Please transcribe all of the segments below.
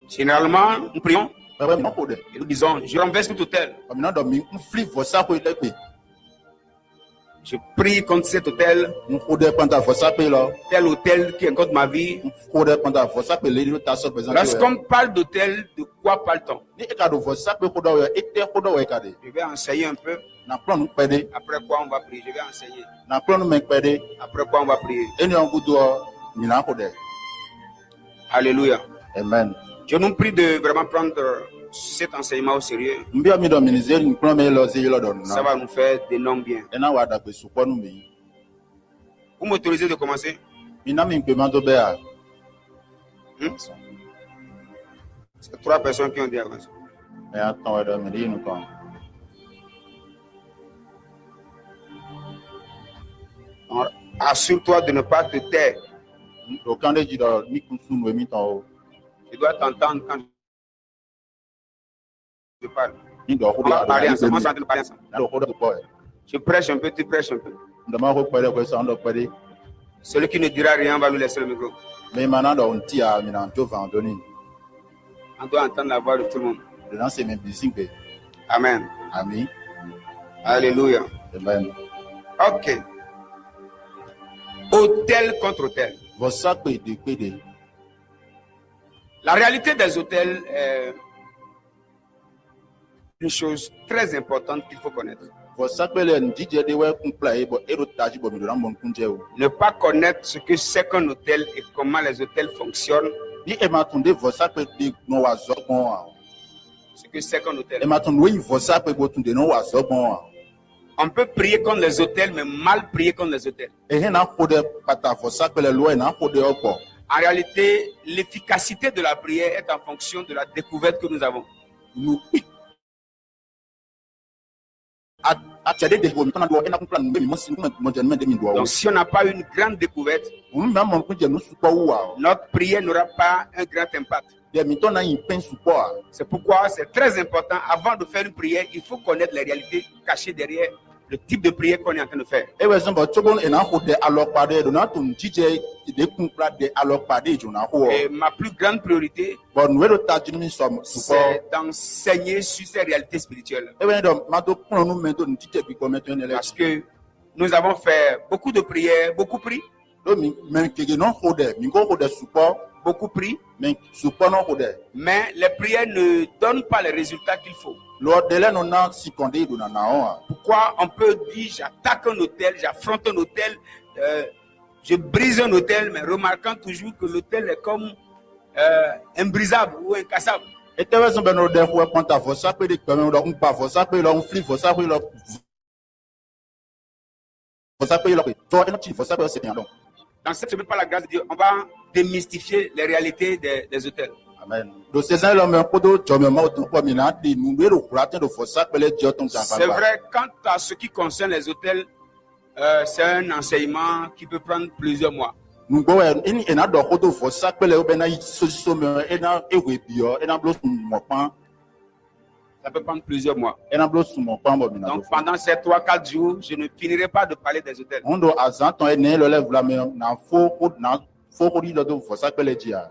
Généralement, nous prions et nous disons, je renverse tout hôtel. Je prie contre cet hôtel, tel hôtel qui est contre ma vie. Lorsqu'on parle d'hôtel, de quoi parle-t-on? Je vais enseigner un peu. Après quoi on va prier? Je vais enseigner. Après quoi on va prier? Alléluia. Amen. Je nous prie de vraiment prendre cet enseignement au sérieux. Ça va nous faire d'énormes bien. Vous m'autorisez de commencer? C'est 3 personnes qui ont dit avant. Assure-toi de ne pas te taire. Je dois t'entendre quand je parle. On va parler ensemble. On va parler ensemble. Je prêche un peu, tu prêches un peu. Celui qui ne dira rien va lui laisser le micro. On doit entendre la voix de tout le monde. Amen. Amen. Alléluia. Amen. Ok. Hôtel contre hôtel. La réalité des hôtels est une chose très importante qu'il faut connaître. Ne pas connaître ce que c'est qu'un hôtel et comment les hôtels fonctionnent. Ce que c'est qu'un hôtel. On peut prier contre les hôtels, mais mal prier contre les hôtels. En réalité, l'efficacité de la prière est en fonction de la découverte que nous avons. Donc, si on n'a pas une grande découverte, notre prière n'aura pas un grand impact. C'est pourquoi c'est très important, avant de faire une prière, il faut connaître les réalités cachées derrière le type de prière qu'on est en train de faire. Et ma plus grande priorité, c'est d'enseigner sur ces réalités spirituelles. Parce que nous avons fait beaucoup de prières, beaucoup pris. Beaucoup pris, mais les prières ne donnent pas les résultats qu'il faut. Pourquoi on peut dire j'attaque un hôtel, j'affronte un hôtel, je brise un hôtel, mais remarquant toujours que l'hôtel est comme imbrisable ou incassable. Dans cette semaine, par la grâce de Dieu, on va démystifier les réalités des hôtels. Amen. C'est vrai, quant à ce qui concerne les hôtels, c'est un enseignement qui peut prendre plusieurs mois. Ça peut prendre plusieurs mois. Donc pendant ces 3-4 jours, je ne finirai pas de parler des hôtels.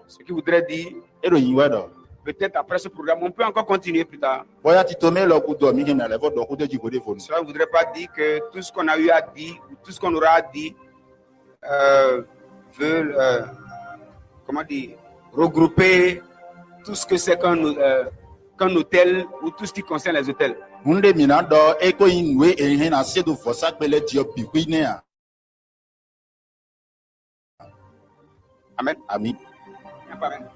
Ce qui voudrait dire, peut-être après ce programme, on peut encore continuer plus tard. Cela ne voudrait pas dire que tout ce qu'on a eu à dire, ou tout ce qu'on aura à dire, veut, regrouper tout ce que c'est qu'un hôtel ou tout ce qui concerne les hôtels. Amen. Amen. Amen.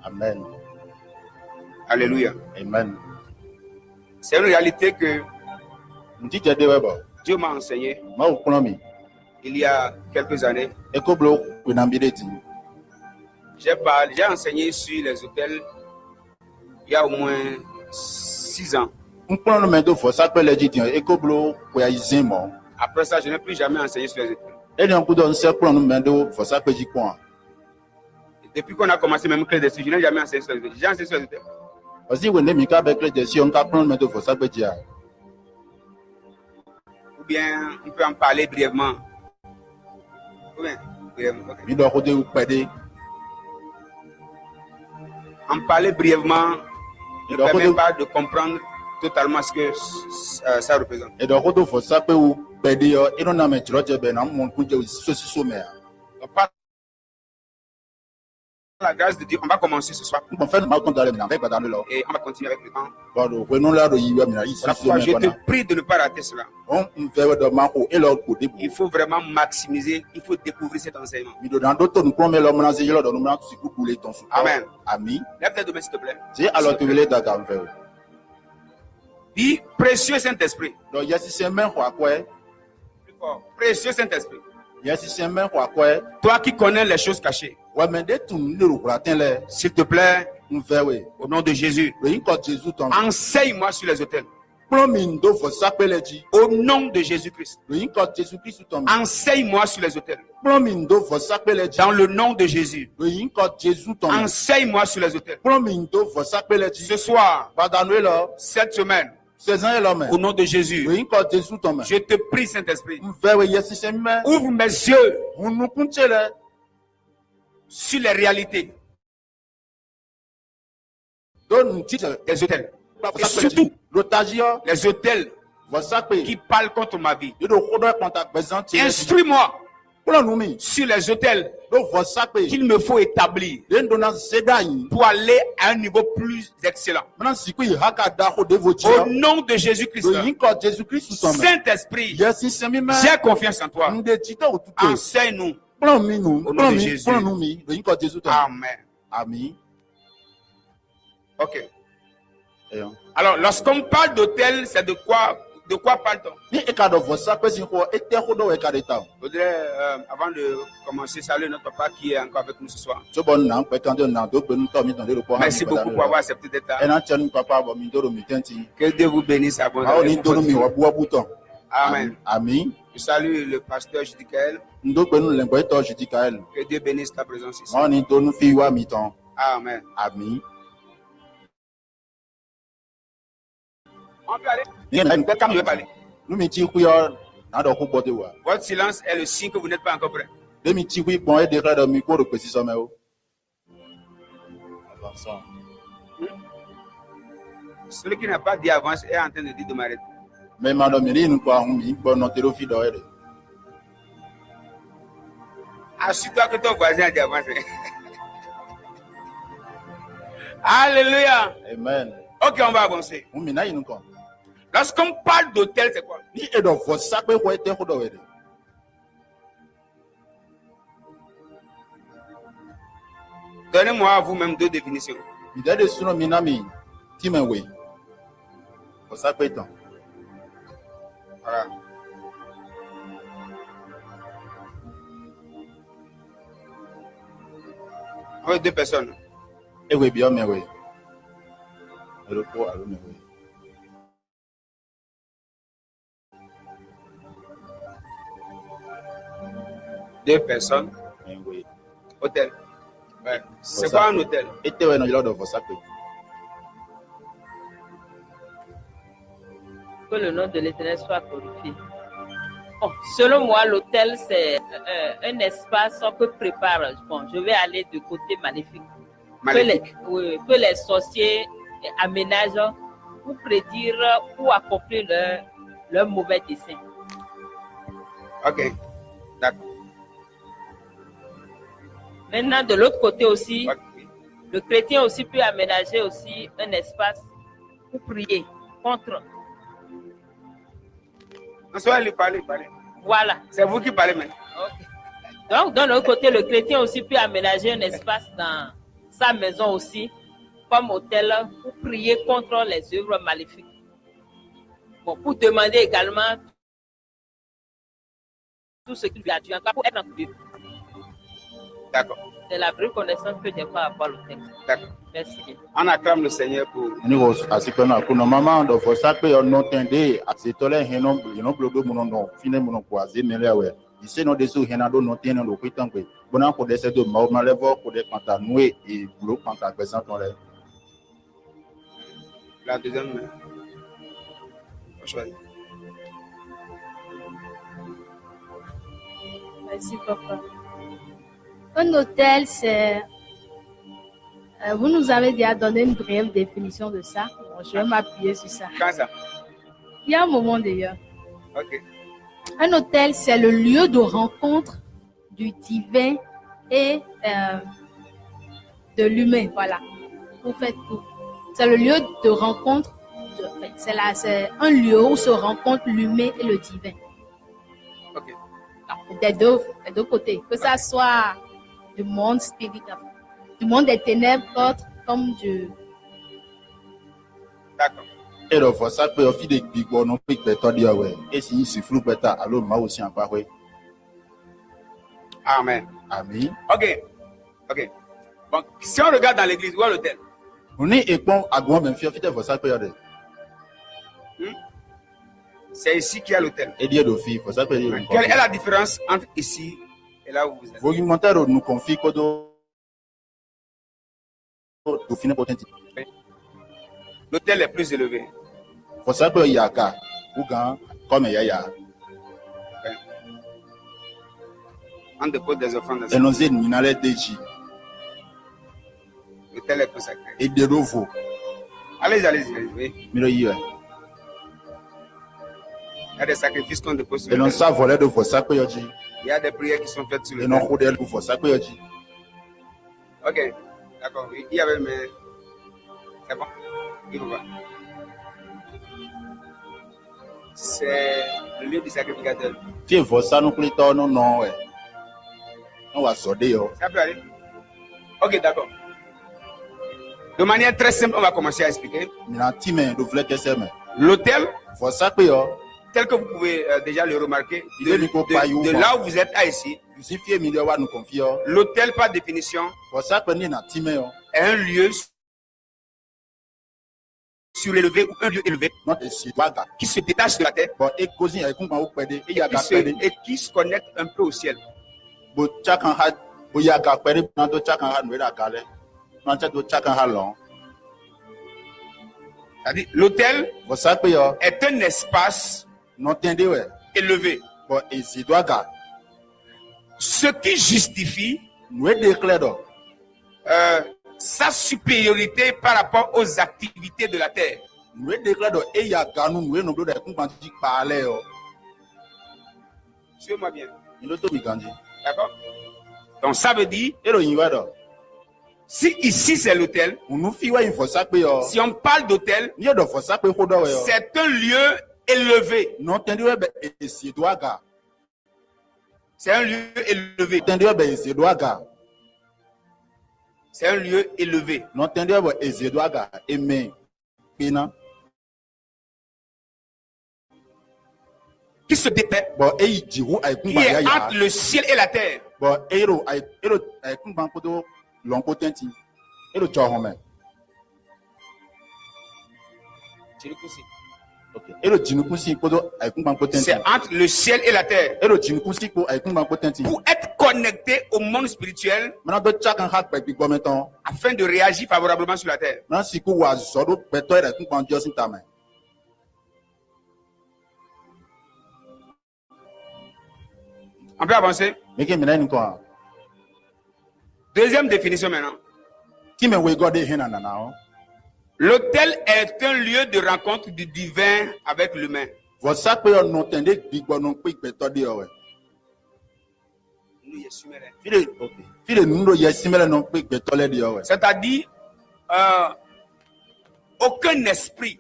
Amen. Alléluia. Amen. C'est une réalité que Dieu m'a enseigné il y a quelques années. J'ai enseigné sur les hôtels il y a au moins 6 ans. Après ça, je n'ai plus jamais enseigné sur les hôtels. Depuis qu'on a commencé même Clé d'Esprit, je n'ai jamais enseigné sur les hôtels. J'ai enseigné sur les hôtels. Ou bien on peut en parler brièvement. bien. Brièvement, ok. Mi do ko de pede. En parler brièvement ne Et donc, permet on- pas de comprendre totalement ce que ça représente. E do ko do fo sa pe u pede yo e no na me jro je be na mo ku je so si so me a. Donc, par la grâce de Dieu, on va commencer ce soir Mo fe na ko dale mi na be gba lo. et on va continuer avec le temps. Bo do ko no la do yi wa mi na yi si Voilà so pourquoi me je ko te na. prie de ne pas rater cela. On ve do ma ko e lo ko de bu. Il faut vraiment maximiser, il faut découvrir cet enseignement. Mi do na do to nu ko me lo mo na se yo do nu na si ku ku le ton su. Amen. Ami. Lève tes deux mains, s'il te plaît. Je alors tu vele da ga ve. Dis, précieux Saint-Esprit. Do yes se men ko akwe. Plus fort. Précieux Saint-Esprit. Yes se men ko akwe. Toi qui connais les choses cachées, Wa me de tu ne ro kura ten le. s'il te plaît, Un ve we. au nom de Jésus, Le yin ko Jésus ton. enseigne-moi sur les autels. Plan mi ndo fo sa pe le ji. Au nom de Jésus-Christ, Le yin ko Jésus Christ ton. enseigne-moi sur les autels. Plan mi ndo fo sa pe le ji. Dans le nom de Jésus, Le yin ko Jésus ton. enseigne-moi sur les autels. Plan mi ndo fo sa pe le ji. Ce soir, Badanu lo. cette semaine, 16 ans lo me. au nom de Jésus, Le yin ko Jésus ton. je te prie, Saint-Esprit, Un ve we yes se men. ouvre mes yeux Un nu kun chele. sur les réalités Don titre. des autels. Et surtout, L'otagia. les autels Vo sa pe. qui parlent contre ma vie. Yo do ko do contact présent. Instruis-moi Plan nu mi. sur les autels Do vo sa pe. qu'il me faut établir Den do na seda yin. pour aller à un niveau plus excellent. Maintenant si ku haka da ko de vo ji. Au nom de Jésus-Christ, Le yin ko Jésus Christ ton. Saint-Esprit, Yes se mi men. j'ai confiance en toi. Nde tita o tutu. Enseigne-nous. Plan mi nou. Au nom Plan de mi. Jésus. Plan nou mi. Le yin ko Jésus ton. Amen. Ami. Ok. Eyon. Alors, lorsqu'on parle d'autel, c'est de quoi parle-t-on? Ni e ka do vo sa pe sin ko e te ko do e ka de ta. Je voudrais, avant de commencer, saluer notre papa qui est encore avec nous ce soir. So bon na pe kan de na do pe nu to mi ton de lo ko. Merci beaucoup pour avoir accepté d'être E là. na chen papa bo mi do ro mi tenti. Que Dieu vous bénisse A o ni do mi abondamment. wa bu buton. Amen. Ami. Je salue le pasteur Judicaël. Ndo pe nu le ngbo to judikael. Que Dieu bénisse ta présence ici. Ma ni do nu fi wa mi ton. Amen. Ami. On peut aller. Ni na Quelqu'un veut parler. nu mi ti ku yo na do ko bo de wa. Votre silence est le signe que vous n'êtes pas encore prêt. De mi ti ku bon e de do mi ko ro pe si so me o. Avançons. Celui qui n'a pas dit avance est en train de dire de m'arrêter. Mais ma do mi ri nu ko ahun mi gbo no te lo fi do e de. Assure-toi que ton voisin a dit avance. Alléluia. Amen. Ok, on va avancer. Un mi na yin ko. Lorsqu'on parle d'hôtel, c'est quoi? Ni e do vo sa pe ko e te ko do e de. Donnez-moi à vous-même deux définitions. Mi de suno mi na mi ti me we. Vo sa pe ton. Voilà. On veut deux personnes. E we bi o me we. E lo ko alo me we. Deux personnes. Me we. Hôtel. Ouais. C'est Ça. quoi un hôtel? E te we no lo do vo sa pe. Que le nom de l'Éternel soit glorifié. Bon, selon moi, l'hôtel, c'est un espace que prépare. Bon, je vais aller du côté maléfique. Maléfique. Que les sorciers aménagent pour prédire ou accomplir leur mauvais dessein. Ok. D'accord. Maintenant, de l'autre côté aussi, Ok. le chrétien aussi peut aménager aussi un espace pour prier contre. Non, soyez parlez. Voilà. C'est vous qui parlez maintenant. Ok. Donc, d'un autre côté, le chrétien aussi peut aménager un espace dans sa maison aussi, comme hôtel, pour prier contre les œuvres maléfiques. Bon, pour demander également tout ce qui lui a dû, encore pour être en Dieu. D'accord. C'est la vraie connaissance que j'ai par rapport au texte. D'accord. Merci bien. On acclame le Seigneur pour. Ni wo asiko na kuno mama do vo sa pe o no tende asetole heno no blodo mu no fine mu no ko aze mele we. Ise no de so hena do no tene lo kwitan pe. Bona ko de se do ma levo ko de kanta noe e blo kanta présent ton le. La deuxième main. On choisit. Merci, papa. Un hôtel, c'est... vous nous avez déjà donné une brève définition de ça. Bon, je vais m'appuyer sur ça. Quand ça? Il y a un moment d'ailleurs. Ok. Un hôtel, c'est le lieu de rencontre du divin et de l'humain. Voilà. Vous faites tout. C'est le lieu de rencontre. C'est un lieu où se rencontrent l'humain et le divin. Ok. Des deux côtés. Que ça soit du monde spirituel, du monde des ténèbres, autres comme du... D'accord. Et le voici que fi de bigbo non pic beto dia ouais. Et si si flou beta alors ma aussi en pas ouais. Amen. Amen. Ok. Ok. Bon, si on regarde dans l'église, où est l'autel? On est épon à grand même fi de voici que yade. C'est ici qu'il y a l'autel. Et dia do fi voici que Quelle est la différence entre ici et là où vous êtes? Vos commentaires nous confient que do finir potenti. L'autel est plus élevé. Voici que yaka ou gan comme yaya. On dépose des offrandes. Et nous en minale deji. L'autel est consacré. Et de nouveau. Allez-y. Oui. Miro yi. Il y a des sacrifices qu'on dépose sur Et non l'autel. ça voler de voici que yodi. Il y a des prières qui sont faites sur Et non l'autel. rodel pour voici que yodi. Ok. D'accord. Il y avait mes... C'est bon. Il va. C'est le lieu du sacrificateur. Fi voici nous plutôt non ouais. On va sortir yo. Ça peut aller? Ok, d'accord. De manière très simple, on va commencer à expliquer. Mina time do vle que c'est mais. L'autel, Voici que yo. tel que vous pouvez déjà le remarquer, Il est Nico Payou, de quoi. là où vous êtes à ici, Si fi milieu wa nous confie yo. l'autel par définition Voici que ni na time yo. est un lieu surélevé ou un lieu élevé Notre citoyen. qui se détache de la terre Bon, et causin et kumba ou pede et ya et ga pede. qui se connecte un peu au ciel. Bo chakan ha bo ya ga pede na do chakan ha no da gale. Na cha do chakan ha long. C'est-à-dire, l'autel Voici que yo. est un espace Non tende ouais. élevé, Bon, et citoyen ga. ce qui justifie Nous déclare do. sa supériorité par rapport aux activités de la terre. Nous déclare do et ya ga nous no do da kumba di parler yo. Suivez-moi bien. Ni lo to mi ganji. D'accord? Donc ça veut dire, Et lo yin wa do. si ici c'est l'autel, Nous fi wa yin voici que yo. si on parle d'autel, Ni do voici que ko do yo. c'est un lieu élevé. Non tende ouais et citoyen ga. C'est un lieu élevé. Tende ouais et citoyen ga. C'est un lieu élevé. Non tende ouais et citoyen ga. Amen. Pina. Qui se détache, Bon, et il dit où ay qui kumba ya est ya. entre le ciel et la terre. Bon, ero ay kumba ko do long ko tenti. Ero cho home. Okay. Ero jinu kusi ko do ay kumba ko tenti. C'est entre le ciel et la terre. Ero jinu kusi ko ay kumba ko tenti. Pour être connecté au monde spirituel Mana do chakan ha pe gbigbo meton. afin de réagir favorablement sur la terre. Na siku wa zo do peto ere kumba dio sin tame. On peut avancer. Meke mina ni ko. Deuxième définition maintenant. Ki me we god e hena na na o. L'autel est un lieu de rencontre du divin avec l'humain. Vo sa pe yo no tende gbigbo no pe peto de o we. File okay. File nundo yesimele no pe peto le de o we. C'est-à-dire, aucun esprit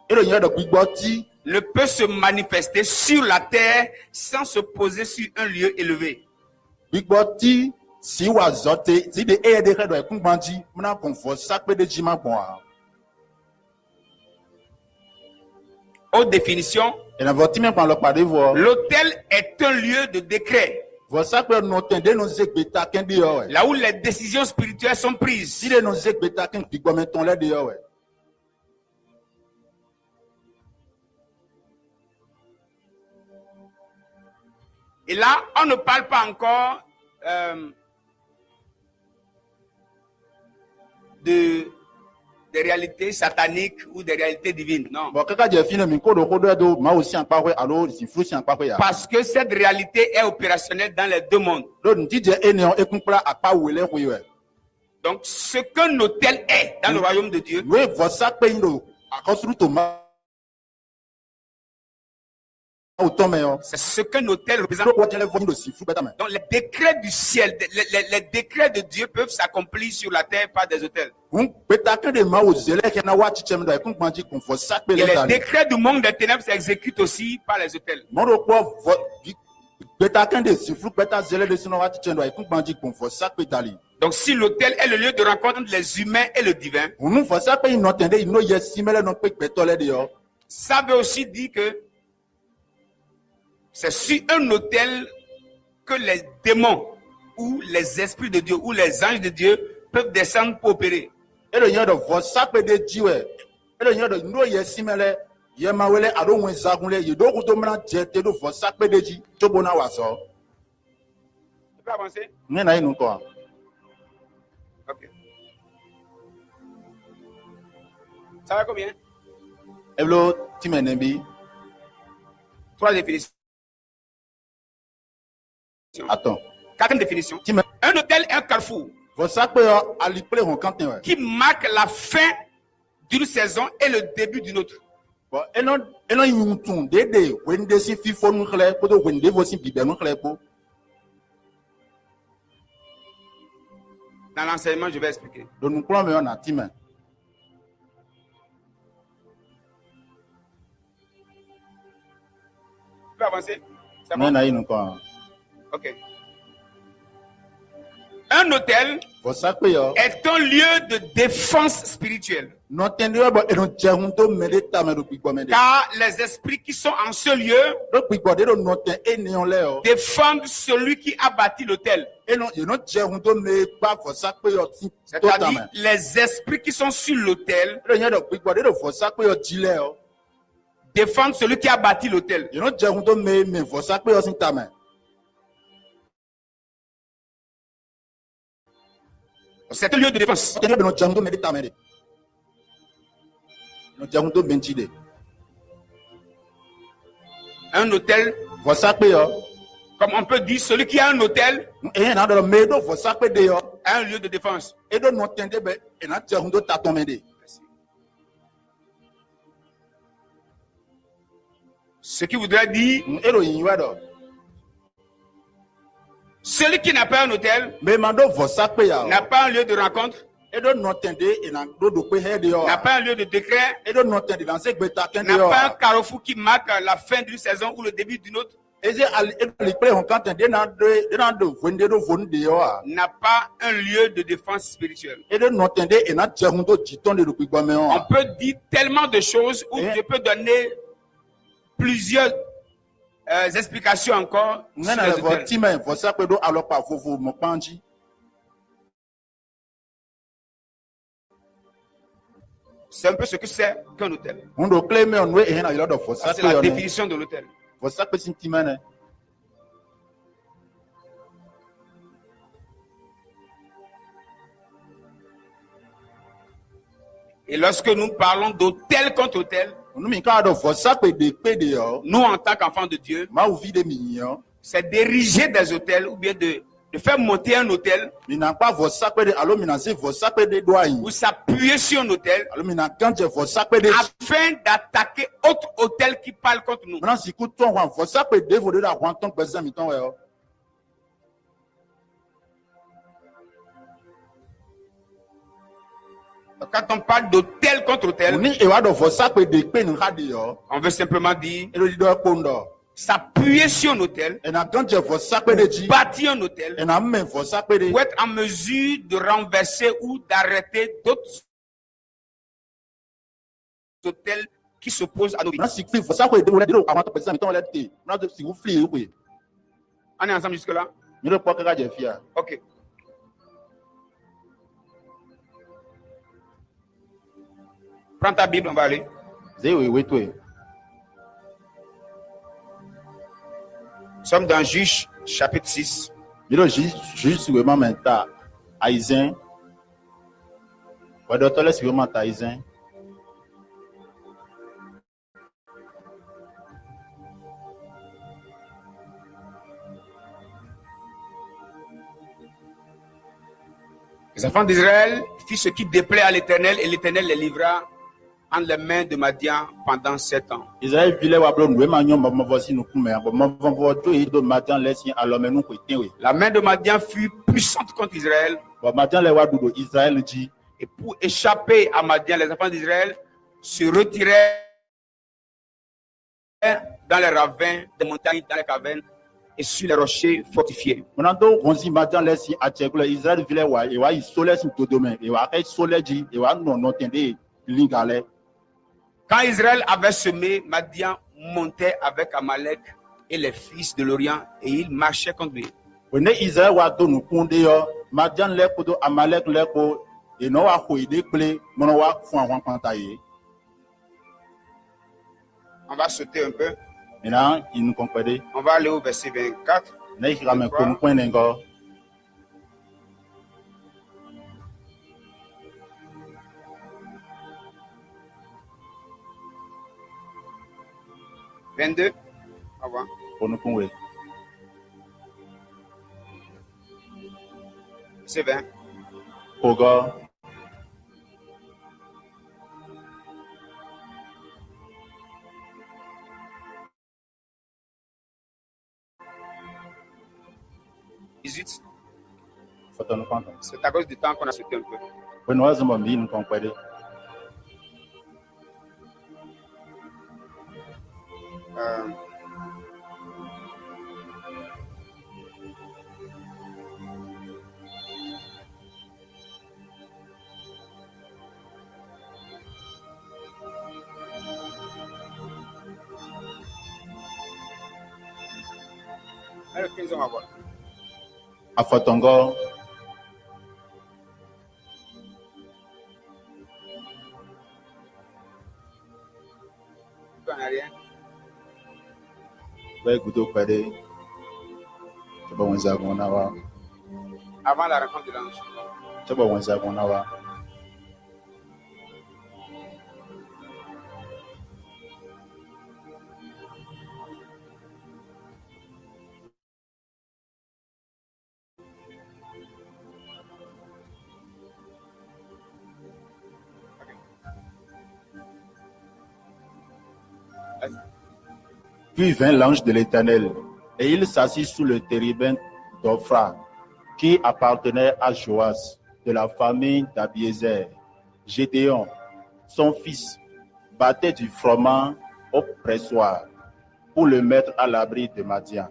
Ero yin do gbigbo ti ne peut se manifester sur la terre sans se poser sur un lieu élevé. gbigbo ti si wa zote ti de e de redo e kumba ji muna kon vo sa pe de ji ma bon a. Autre définition, Et na vo ti me pan lo pade vo. l'autel est un lieu de décret, Vo sa pe no tende no zegbeta ken de o we. là où les décisions spirituelles sont prises. Si de no zegbeta ken gbigbo meton le de o we. Et là, on ne parle pas encore des des réalités sataniques ou des réalités divines. Non. Bon, kaka je fine mi ko do ma aussi en pa alo si fu si en pa ya. Parce que cette réalité est opérationnelle dans les deux mondes. Do nti je ene e kun pra apa wele ko yo. Donc, ce qu'un hôtel est dans le royaume de Dieu, We vo sakpe ndo akosuru to ma c'est ce qu'un hôtel représente. Donc, les décrets du ciel, les décrets de Dieu peuvent s'accomplir sur la terre par des hôtels. Et les décrets du monde des ténèbres s'exécutent aussi par les hôtels. Donc, si l'hôtel est le lieu de rencontre entre les humains et le divin, ça veut aussi dire que c'est sur un autel que les démons ou les esprits de Dieu ou les anges de Dieu peuvent descendre pour opérer. Tu peux avancer? Ok. Ça va combien? Trois définitions. Attends. Quatrième définition. Un hôtel est un carrefour qui marque la fin d'une saison et le début d'une autre. Dans l'enseignement, je vais expliquer. Tu peux avancer? C'est bon? Ok. Un hôtel est un lieu de défense spirituelle. Car les esprits qui sont en ce lieu défendent celui qui a bâti l'hôtel. C'est-à-dire les esprits qui sont sur l'autel défendent celui qui a bâti l'autel. C'est un lieu de défense. Un hôtel, comme on peut dire, celui qui a un hôtel a un lieu de défense. Ce qui voudrait dire, celui qui n'a pas un hôtel n'a pas un lieu de rencontre, n'a pas un lieu de décret, n'a pas un carrefour qui marque la fin d'une saison ou le début d'une autre, n'a pas un lieu de défense spirituelle. On peut dire tellement de choses où je peux donner plusieurs explications encore sur les hôtels. C'est un peu ce que c'est qu'un hôtel. Ça, c'est la définition de l'hôtel. Et lorsque nous parlons d'hôtel contre hôtel, nous, en tant qu'enfants de Dieu, c'est d'ériger des hôtels ou bien de faire monter un hôtel ou s'appuyer sur un hôtel afin d'attaquer autre hôtel qui parle contre nous. Quand on parle d'hôtel contre hôtel, on veut simplement dire s'appuyer sur un hôtel, bâtir un hôtel, pour être en mesure de renverser ou d'arrêter d'autres hôtels qui s'opposent à nos vies. On est ensemble jusque-là? Ok. Prends ta Bible, on va aller. Nous sommes dans Juge chapitre 6. Les enfants d'Israël firent ce qui déplaît à l'Éternel et l'Éternel les livra entre les mains de Madian pendant 7 ans. La main de Madian fut puissante contre Israël. Et pour échapper à Madian, les enfants d'Israël se retirèrent dans les ravins des montagnes, dans les cavernes et sur les rochers fortifiés. Quand Israël avait semé, Madian montait avec Amalek et les fils de l'Orient et ils marchaient contre lui. On va sauter un peu. On va aller au verset 24. 22. Au revoir. C'est 20. C'est à cause du temps qu'on a sauté un peu. Alors, 15 ans à voir. Afatongo. Avant la rencontre de l'ange. Puis vint l'ange de l'Éternel, et il s'assit sous le térébinthe d'Ophra, qui appartenait à Joas, de la famille d'Abiézer. Gédéon, son fils, battait du froment au pressoir pour le mettre à l'abri de Madian.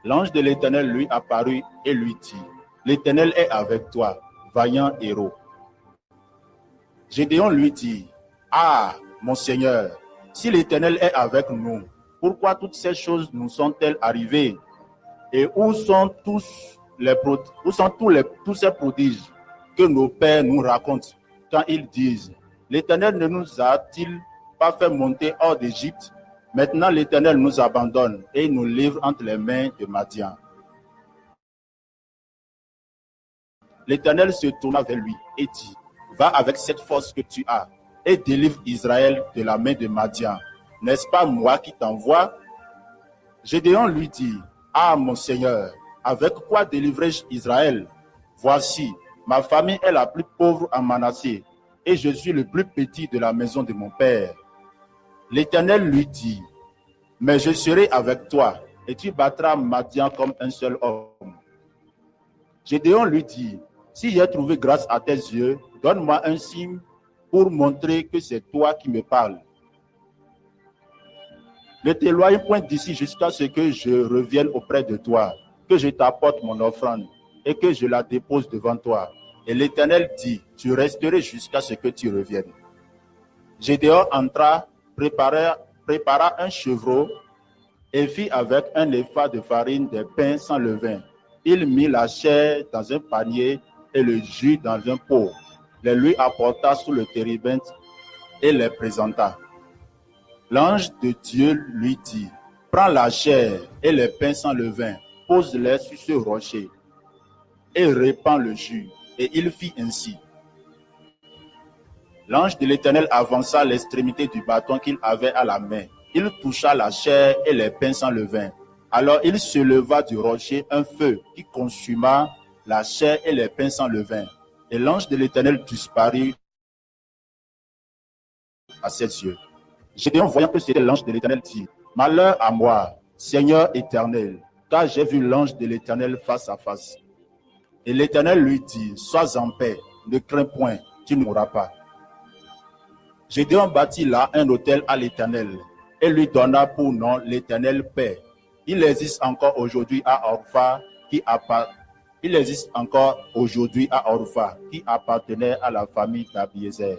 L'ange de l'Éternel lui apparut et lui dit: L'Éternel est avec toi, vaillant héros. Gédéon lui dit: Ah, mon Seigneur, si l'Éternel est avec nous, pourquoi toutes ces choses nous sont-elles arrivées? Et où sont tous ces prodiges que nos pères nous racontent quand ils disent: L'Éternel ne nous a-t-il pas fait monter hors d'Égypte? Maintenant l'Éternel nous abandonne et nous livre entre les mains de Madian. L'Éternel se tourna vers lui et dit: Va avec cette force que tu as et délivre Israël de la main de Madian. N'est-ce pas moi qui t'envoie? Gédéon lui dit: Ah, mon Seigneur, avec quoi délivrai-je Israël? Voici, ma famille est la plus pauvre en Manassé, et je suis le plus petit de la maison de mon père. L'Éternel lui dit: Mais je serai avec toi, et tu battras Madian comme un seul homme. Gédéon lui dit: Si j'ai trouvé grâce à tes yeux, donne-moi un signe pour montrer que c'est toi qui me parles. Ne t'éloigne point d'ici jusqu'à ce que je revienne auprès de toi, que je t'apporte mon offrande et que je la dépose devant toi. Et l'Éternel dit: Je resterai jusqu'à ce que tu reviennes. Gédéon entra, prépara un chevreau et fit avec un épha de farine des pains sans levain. Il mit la chair dans un panier et le jus dans un pot. Les lui apporta sous le térébinthe et les présenta. L'ange de Dieu lui dit: Prends la chair et les pains sans levain, pose-les sur ce rocher et répands le jus. Et il fit ainsi. L'ange de l'Éternel avança l'extrémité du bâton qu'il avait à la main. Il toucha la chair et les pains sans levain. Alors il se leva du rocher un feu qui consuma la chair et les pains sans levain. Et l'ange de l'Éternel disparut à ses yeux. Gédéon, voyant que c'était l'ange de l'Éternel, dit: Malheur à moi, Seigneur éternel, car j'ai vu l'ange de l'Éternel face à face. Et l'Éternel lui dit: Sois en paix, ne crains point, tu ne mourras pas. Gédéon bâtit là un autel à l'Éternel et lui donna pour nom l'Éternel paix. Il existe encore aujourd'hui à Orpha qui appartenait à la famille d'Abiézer.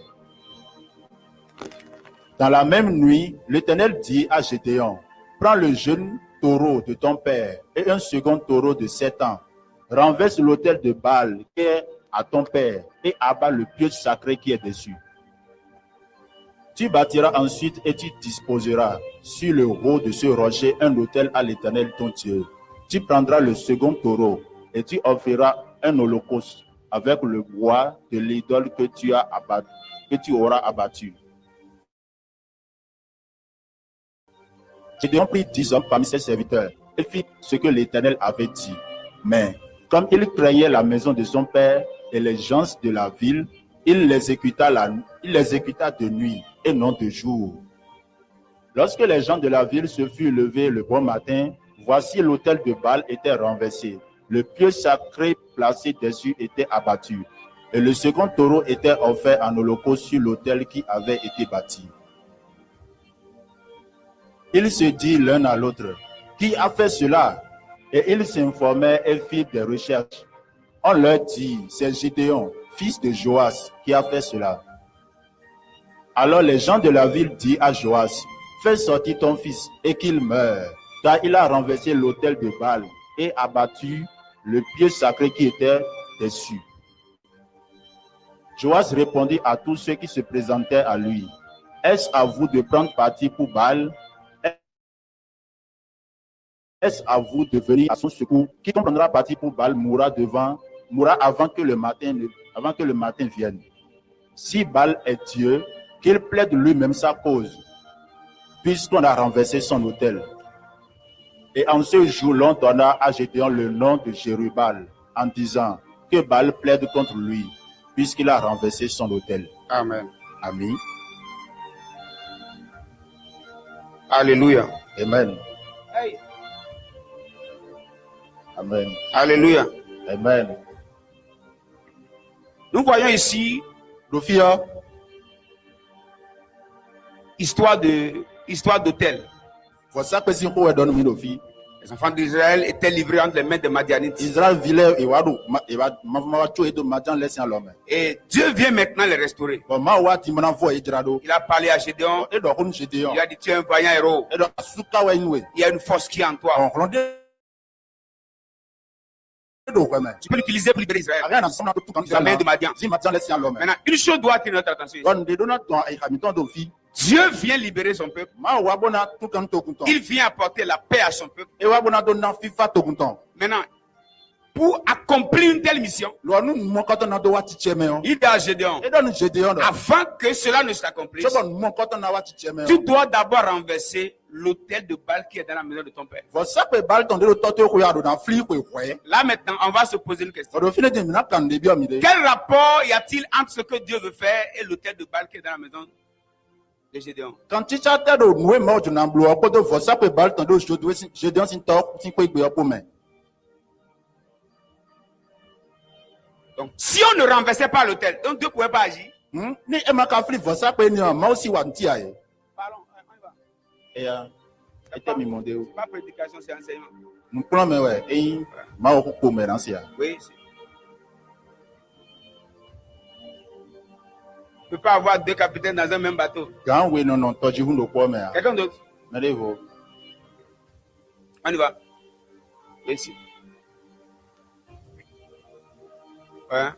Dans la même nuit, l'Éternel dit à Gédéon: Prends le jeune taureau de ton père et un second taureau de 7 ans. Renverse l'autel de Baal qui est à ton père et abat le pieu sacré qui est dessus. Tu bâtiras ensuite et tu disposeras sur le haut de ce rocher un autel à l'Éternel ton Dieu. Tu prendras le second taureau et tu offriras un holocauste avec le bois de l'idole que tu auras abattu. Gédéon prit 10 hommes parmi ses serviteurs et fit ce que l'Éternel avait dit. Mais comme il craignait la maison de son père et les gens de la ville, il les exécuta de nuit et non de jour. Lorsque les gens de la ville se furent levés le bon matin, voici l'autel de Baal était renversé. Le pieu sacré placé dessus était abattu. Et le second taureau était offert en holocauste sur l'autel qui avait été bâti. Ils se dirent l'un à l'autre: Qui a fait cela? Et ils s'informèrent et firent des recherches. On leur dit: C'est Gédéon, fils de Joas, qui a fait cela. Alors les gens de la ville dirent à Joas: Fais sortir ton fils et qu'il meure, car il a renversé l'autel de Baal et abattu le pieu sacré qui était dessus. Joas répondit à tous ceux qui se présentaient à lui: Est-ce à vous de prendre parti pour Baal? Est-ce à vous de venir à son secours? Quiconque prendra parti pour Baal mourra avant que le matin vienne. Si Baal est Dieu, qu'il plaide lui-même sa cause, puisqu'on a renversé son autel. Et en ce jour, l'on donna à Gédéon le nom de Jérubal, en disant que Baal plaide contre lui, puisqu'il a renversé son autel. Amen. Amen. Alléluia. Amen. Hey. Amen. Alléluia. Amen. Nous voyons ici histoire d'autel. Les enfants d'Israël étaient livrés entre les mains des Madianites. Et Dieu vient maintenant les restaurer. Il a parlé à Gédéon. Il a dit: Tu es un vaillant héros. Il y a une force qui est en toi. Tu peux l'utiliser pour libérer Israël. La main de Madian. Maintenant, une chose doit attirer notre attention. Dieu vient libérer son peuple. Il vient apporter la paix à son peuple. Maintenant, pour accomplir une telle mission, il dit à Gédéon: avant que cela ne s'accomplisse, tu dois d'abord renverser l'autel de Baal qui est dans la maison de ton père. Là maintenant, on va se poser une question. Quel rapport y a-t-il entre ce que Dieu veut faire et l'autel de Baal qui est dans la maison de Gédéon? Donc, si on ne renversait pas l'autel, donc Dieu ne pouvait pas agir. Parlons, on y va. Pas prédication, c'est enseignement. Oui. On ne peut pas avoir deux capitaines dans un même bateau. Quelqu'un d'autre? On y va. Ici. Ouais.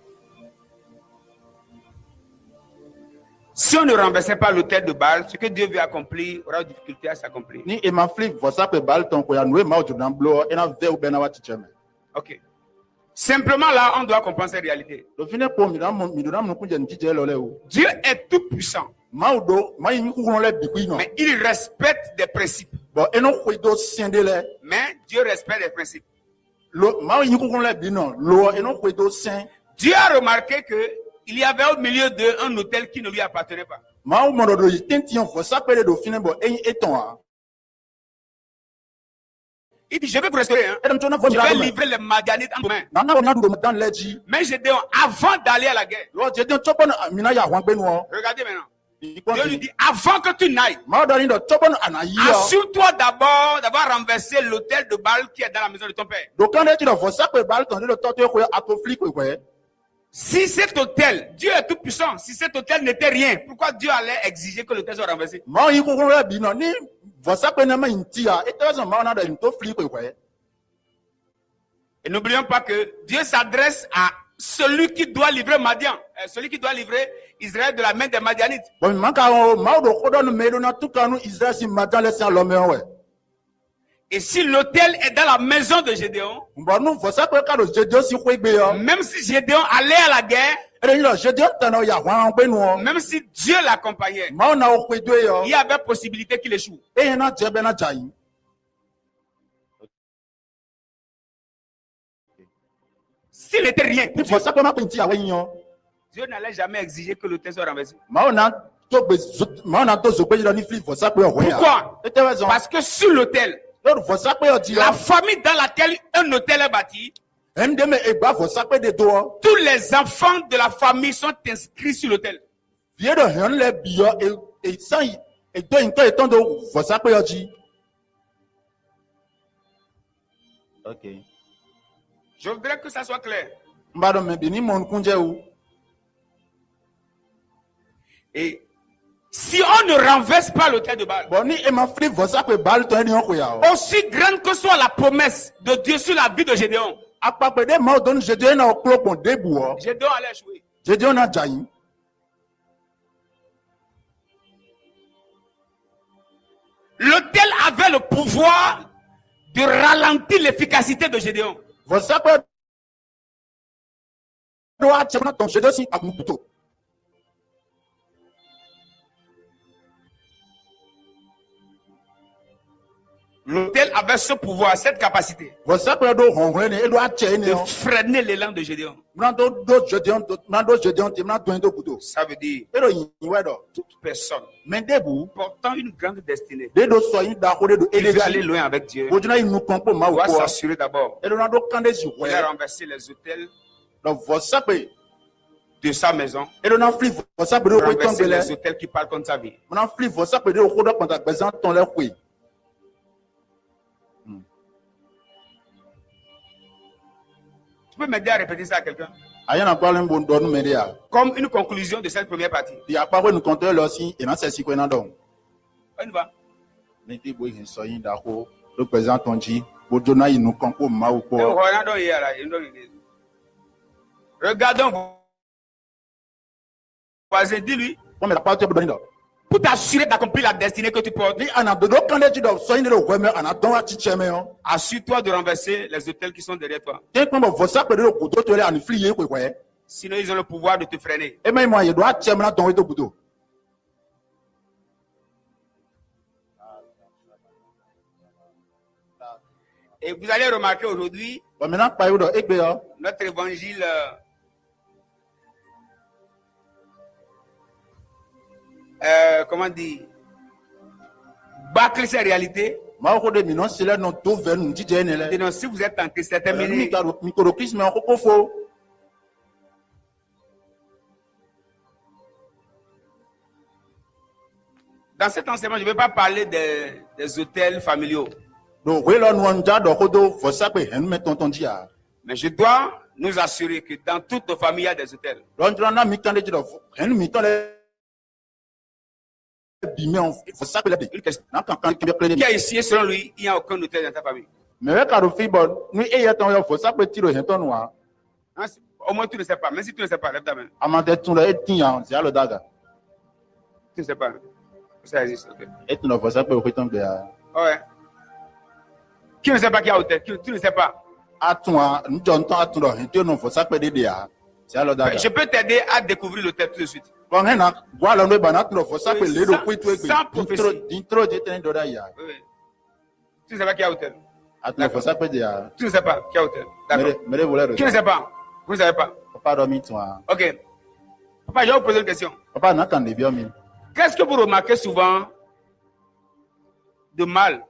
Si on ne renversait pas l'autel de Baal, ce que Dieu veut accomplir aura une difficulté à s'accomplir. Ok. Simplement là, on doit comprendre cette réalité. Do fine po mi dam no kunje njije lo le o. Dieu est tout puissant, Maudo, mai ni ku le bi no. mais il respecte des principes. Bon eno ko do siende le. Mais Dieu respecte les principes. Lo mai ni ku le bi no. Lo eno ko do sin. Dieu a remarqué que il y avait au milieu d'eux un hôtel qui ne lui appartenait pas. Mau mo do yitenti on fo sapele do fine bo eton a. Il dit, je vais vous restaurer. Hein. Je vais livrer les Madianites en main. Mais Gédéon, avant d'aller à la guerre, regardez maintenant. Dieu lui dit, avant que tu n'ailles, assure-toi d'abord d'avoir renversé l'autel de Baal qui est dans la maison de ton père. Si cet autel, Dieu est tout puissant, si cet autel n'était rien, pourquoi Dieu allait exiger que l'autel soit renversé? Et n'oublions pas que Dieu s'adresse à celui qui doit livrer Madian, celui qui doit livrer Israël de la main des Madianites. Et si l'autel est dans la maison de Gédéon, même si Gédéon allait à la guerre, même si Dieu l'accompagnait, il y avait possibilité qu'il échoue. S'il n'était rien, Dieu n'allait jamais exiger que l'autel soit renversé. Pourquoi? Parce que sur l'autel, la famille dans laquelle un hôtel est bâti, tous les enfants de la famille sont inscrits sur l'autel. Okay. Je voudrais que ça soit clair. Et si on ne renverse pas l'autel de Baal, aussi grande que soit la promesse de Dieu sur la vie de Gédéon, Gédéon allait échouer. L'autel avait le pouvoir de ralentir l'efficacité de Gédéon. L'autel avait ce pouvoir, cette capacité de freiner l'élan de Gédéon. Ça veut dire toute personne portant une grande destinée qui veut aller loin avec Dieu doit s'assurer d'abord qu'il a renversé les autels de sa maison, renverser les autels qui parlent contre sa vie. Tu peux m'aider à répéter ça à quelqu'un? Comme une conclusion de cette première partie. On y va. Regardons vos voisins, dis-lui. Pour t'assurer d'accomplir la destinée que tu portes, assure-toi de renverser les autels qui sont derrière toi. Sinon, ils ont le pouvoir de te freiner. Et vous allez remarquer aujourd'hui, notre évangile comment dire, bâcle ces réalités. Sinon, si vous êtes en Christ, c'est terminé. Dans cet enseignement, je ne vais pas parler des hôtels familiaux. Mais je dois nous assurer que dans toute nos familles, il y a des hôtels. Qui a ici, selon lui, il n'y a aucun hôtel dans ta famille. Au moins, tu ne sais pas. Même si tu ne sais pas, lève ta main. Tu ne sais pas. Ça existe. Okay. Ouais. Qui ne sait pas qu'il y a hôtel? Tu ne sais pas. Je peux t'aider à découvrir l'hôtel tout de suite. Sans prophétie. Oui. Tu ne sais pas qui a hôtel. Tu ne sais pas qui a hôtel. D'accord. Qui ne sait pas? Vous ne savez pas? Ok. Papa, je vais vous poser une question. Qu'est-ce que vous remarquez souvent de mal?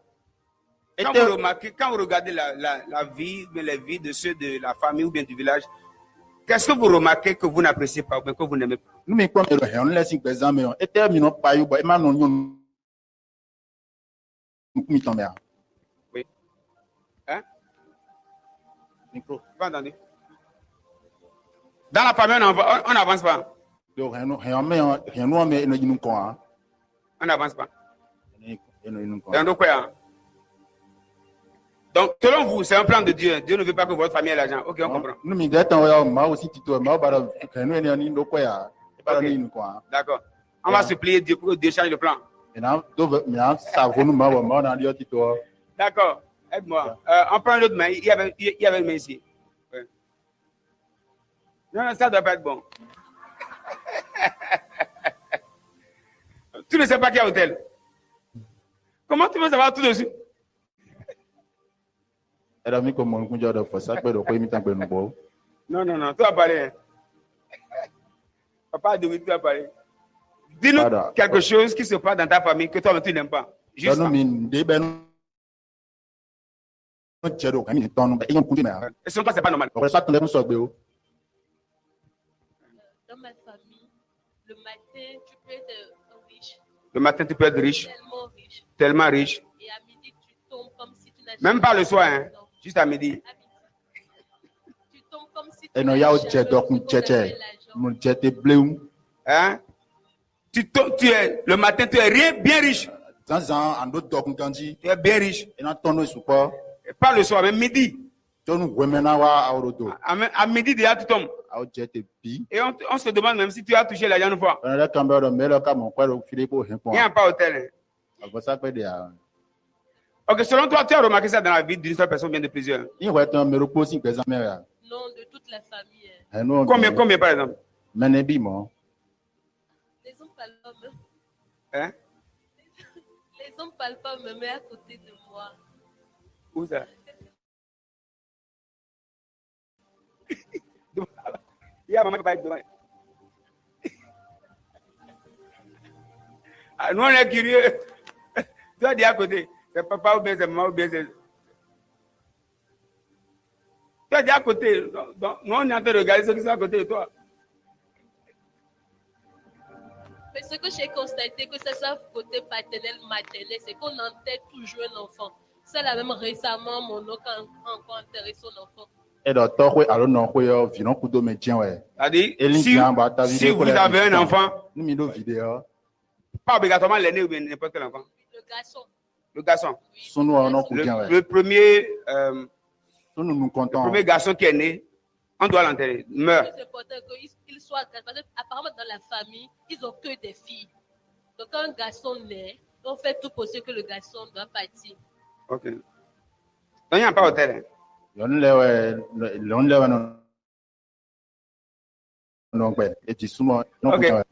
Quand vous remarquez, quand vous regardez la vie, les vies de ceux de la famille ou bien du village, qu'est-ce que vous remarquez que vous n'appréciez pas ou bien que vous n'aimez pas? Oui. Hein? Pas entendu. Dans la famille, on n'avance pas. On n'avance pas. Donc, selon vous, c'est un plan de Dieu. Dieu ne veut pas que votre famille ait l'argent. Ok, on comprend. Okay. D'accord. On va supplier Dieu pour que Dieu change le plan. D'accord. Aide-moi. On prend une autre main. Il y avait une main ici. Ouais. Non, ça ne doit pas être bon. Tu ne sais pas qui a hôtel. Comment tu veux savoir tout de suite? Non, tu vas parler. Papa, tu vas parler. Dis-nous quelque chose qui se passe dans ta famille que toi, tu n'aimes pas. Juste ça. Et sinon, toi, c'est pas normal. Dans ma famille, le matin, tu peux être riche. Le matin, tu peux être riche. Tellement riche. Et à midi, tu tombes comme si tu n'as même pas le soir, hein. Juste à midi. Tu tombes comme si tu n'as hein? Le matin, tu es bien riche. Tu es bien riche. Et pas le soir, même midi. À midi, déjà, tu tombes. Et on se demande même si tu as touché l'argent une fois. Il n'y a pas hôtel. Hein? Ok, selon toi, tu as remarqué ça dans la vie d'une seule personne ou bien de plusieurs? Non, de toute la famille. Combien par exemple? Les hommes parlent pas même. Hein? Les hommes parlent pas me mettent à côté de moi. Où ça? Il y a maman qui va être devant. Nous, on est curieux. Tu as dit à côté. C'est papa ou bien c'est maman ou bien c'est... Tu as dit à côté. Donc, nous, on est en train de regarder ceux qui sont à côté de toi. Mais ce que j'ai constaté, que ce soit côté paternel, maternel, c'est qu'on enterre toujours un enfant. C'est la même récemment, mon oncle a encore enterré son enfant. C'est-à-dire, si vous avez un enfant, pas obligatoirement l'aîné ou bien n'importe quel enfant. Le garçon. Le garçon. Oui, Le premier garçon qui est né, on doit l'enterrer. Meurt. C'est important qu'il soit garçon. Parce qu'apparemment, dans la famille, ils n'ont que des filles. Donc, quand un garçon naît, on fait tout possible que le garçon doit partir. Ok. Donc, il n'y a pas hôtel. Ok,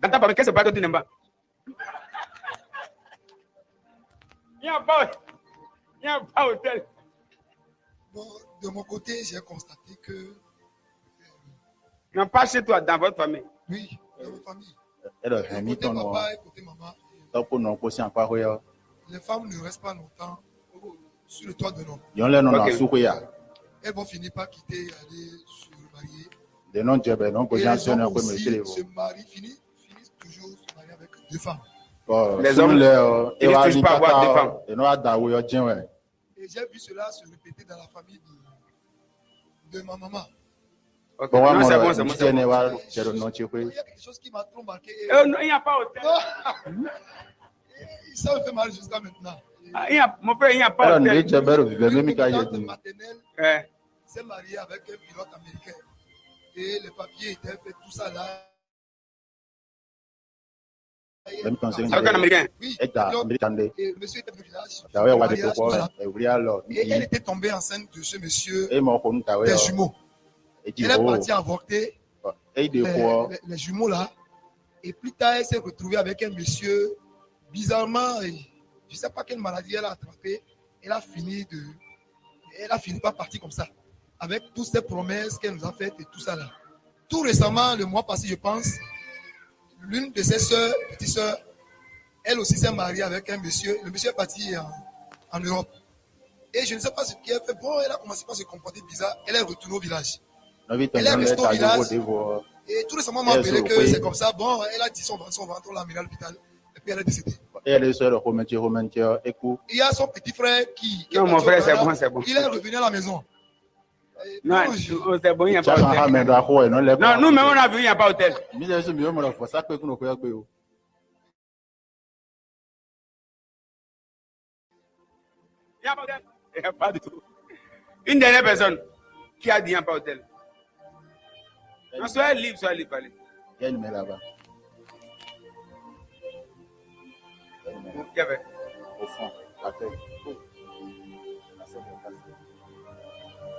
dans ta famille, qu'est-ce que tu n'aimes pas? Il n'y a pas hôtel. Bon, de mon côté, j'ai constaté que... Non, pas chez toi, dans votre famille. Oui, dans votre famille. Côté papa et côté maman. Les femmes ne restent pas longtemps sur le toit de l'homme. Okay. Elles vont finir par quitter et aller se marier. Et les hommes aussi se marient, finissent toujours se marier avec deux femmes. Les hommes finissent toujours par avoir deux femmes. Et j'ai vu cela se répéter dans la famille de ma maman. Okay. Non, c'est bon. Il y a quelque chose qui m'a trop marqué. Non, il n'y a pas hôtel. Ça me fait mal jusqu'à maintenant. Mon frère, il n'y a pas hôtel. Une tante maternelle s'est mariée avec un pilote américain. Et les papiers étaient faits, tout ça là. Même quand c'est C'est avec un Américain. Oui. Et t'as- Donc, Américain. et le monsieur était du village. T'as ouais, ouais, Mariage, des copains, voilà. et oui, alors, Et elle était tombée enceinte de ce monsieur et mon con, t'as ouais, des jumeaux. et dis, Elle est oh, partie avorter et des fois, les jumeaux là. Et plus tard, elle s'est retrouvée avec un monsieur. Bizarrement, je ne sais pas quelle maladie elle a attrapé. Elle a fini par partir comme ça. Avec toutes ces promesses qu'elle nous a faites et tout ça là. Tout récemment, le mois passé, je pense, l'une de ses sœurs, petite sœur, elle aussi s'est mariée avec un monsieur. Le monsieur est parti en Europe. Et je ne sais pas ce qu'elle a fait. Bon, elle a commencé par se comporter bizarre. Elle est retournée au village. Elle est restée au village. Et tout récemment, on m'a appelé que c'est comme ça. Bon, elle a dit son ventre, on l'a amené à l'hôpital. Et puis elle est décédée. et elle est seule, écoute, Il y a son petit frère qui Non, est mon parti au frère, c'est Canada. bon, c'est bon. Il est revenu à la maison. Non, Bon, c'est bon, il n'y a pas Chacun a d'hôtel. même d'accord, non, les- Non, nous-mêmes, on a vu, il n'y a pas d'hôtel. Mais c'est mieux, mais la fois, ça peut qu'on a fait un peu. Il n'y a pas d'hôtel. Il n'y a pas du tout. Une dernière personne qui a dit il n'y a pas d'hôtel. Non, soyez libre, allez. Il y a une main là-bas. Il y avait. Au fond, à terre.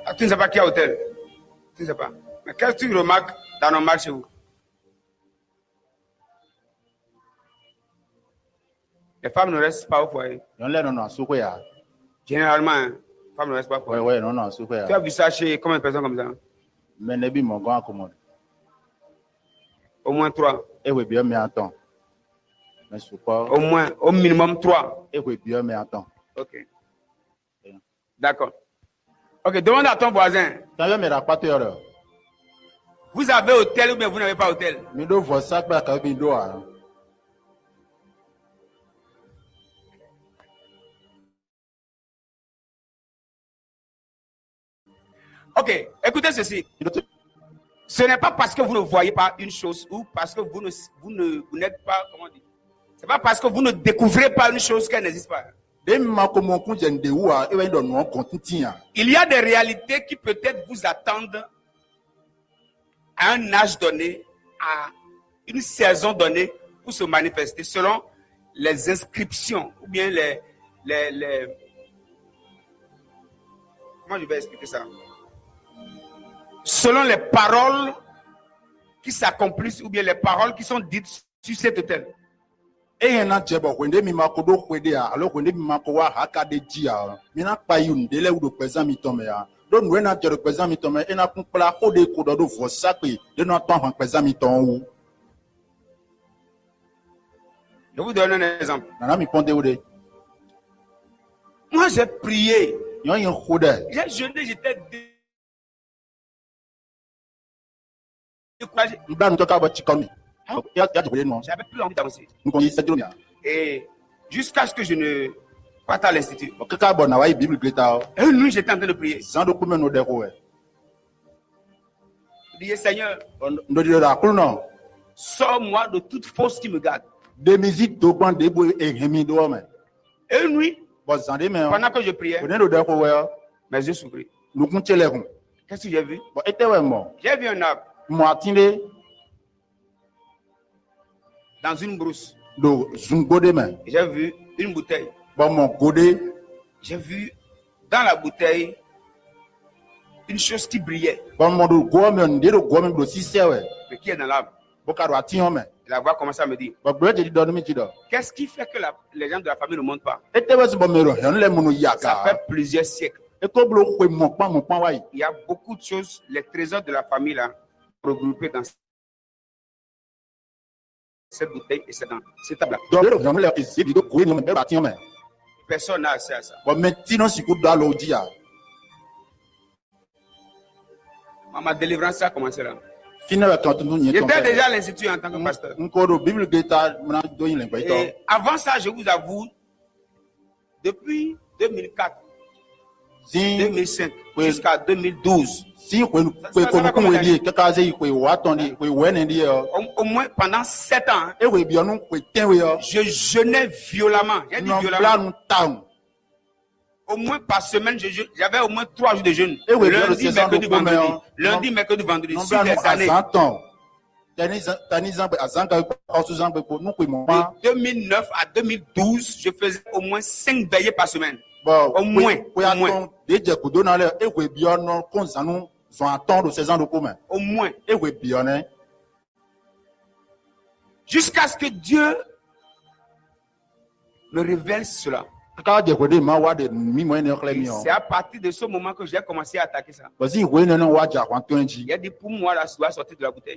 Ah, tu ne sais pas qui a hôtel. Tu ne sais pas. Mais qu'est-ce que tu remarques dans nos marchés où les femmes ne restent pas au foyer. Non, là, non, non, c'est quoi? Généralement, hein, les femmes ne restent pas au foyer. Ouais, non, non, c'est quoi? Tu as vu ça chez combien de personnes comme ça? Mais n'est-ce pas mon grand commande? Au moins 3. Et oui, bien, mais attends. Mais c'est quoi? Au minimum 3. Et oui, bien, mais attends. Ok. D'accord. Ok, demande à ton voisin. Quand je me rapporte, Vous avez hôtel ou bien vous n'avez pas hôtel? mais nous voit ça, pas quand il doit. Ok, écoutez ceci. Ce n'est pas parce que vous ne voyez pas une chose ou parce que vous n'êtes pas, comment dire, c'est pas parce que vous ne découvrez pas une chose qu'elle n'existe pas. Il y a des réalités qui peut-être vous attendent à un âge donné, à une saison donnée pour se manifester selon les inscriptions ou bien les comment je vais expliquer ça? Selon les paroles qui s'accomplissent ou bien les paroles qui sont dites sur cet autel. Et un an, tu vois, mi makodo kwede ya, alors kwende mi makowa hakade jia, mina payun dele ou do pesa mi tome ya. Don wena jero pesa mi tome, ena kumpla kode kodo do vosakwe, de no temps en pesa mi ton ou. Je vous donne un exemple. Nana mi ponde ou de. Moi j'ai prié, Yon yon kode. j'ai jeûné, j'étais découragé. Mbla nou toka ba chikomi. Ya jibole non. J'avais plus envie d'avancer. Nou konyi se jiro ya. Et jusqu'à ce que je ne parte à l'institut. Kaka bon na wa Bible gleta. Et une nuit, j'étais en train de prier. Sans do kume no de ko e. Je disais, Seigneur, Ndo di la kulu non. sors-moi de toute force qui me garde. De musique do ban de bo e hemi do me. Et une nuit, Bon zande me. pendant que je priais, Ko ne do de ko we. mes yeux s'ouvrirent. Nou kun chele kun. Qu'est-ce que j'ai vu? Bon ete we mo. J'ai vu un arbre Mo atinde dans une brousse. do zungode me. J'ai vu une bouteille. Bon mon gode. J'ai vu dans la bouteille une chose qui brillait, Bon mon do gome nde do gome do si sewe. mais qui est dans l'arbre. Bokaro atiyon me. Et la voix commence à me dire, Bon bre di do mi ti do. qu'est-ce qui fait que les gens de la famille ne montent pas? Ete we si bon mero hen le munu Ça yaka. fait plusieurs siècles. E ko blo ko mon pan wa yi. Il y a beaucoup de choses, les trésors de la famille là, regroupés dans cette bouteille et c'est dans cette table là. Do le yon le isi bi do ko ni me be atiyon me. Personne n'a accès à ça. Bon me ti no siku do alo di ya. Ma délivrance a commencé là. Fine we kan tunu ni ton. J'étais déjà à l'institut en tant que pasteur. Nko do Bible gleta mna do yin le gbe to. Et avant ça, je vous avoue, depuis 2004, Si 2005 Oui. jusqu'à 2012, si ko ko no kun we di kaka ze ko wa ton di ko we ne di yo. au moins pendant 7 ans, E we bi onu ko ten we yo. je jeûnais violemment. J'ai dit Non violemment. plan town. Au moins par semaine, j'avais au moins 3 jours de jeûne. Eh oui, bien, Lundi, le saison mercredi, de commun, vendredi. hein. Lundi, Non. mercredi, vendredi. Non Sur plan des à années. 100 ans. De 2009 à 2012, je faisais au moins 5 veillées par semaine. Au moins. Au moins. Jusqu'à ce que Dieu me révèle cela. C'est à partir de ce moment que j'ai commencé à attaquer ça. Il a dit pour moi, là, je dois sortir de la bouteille.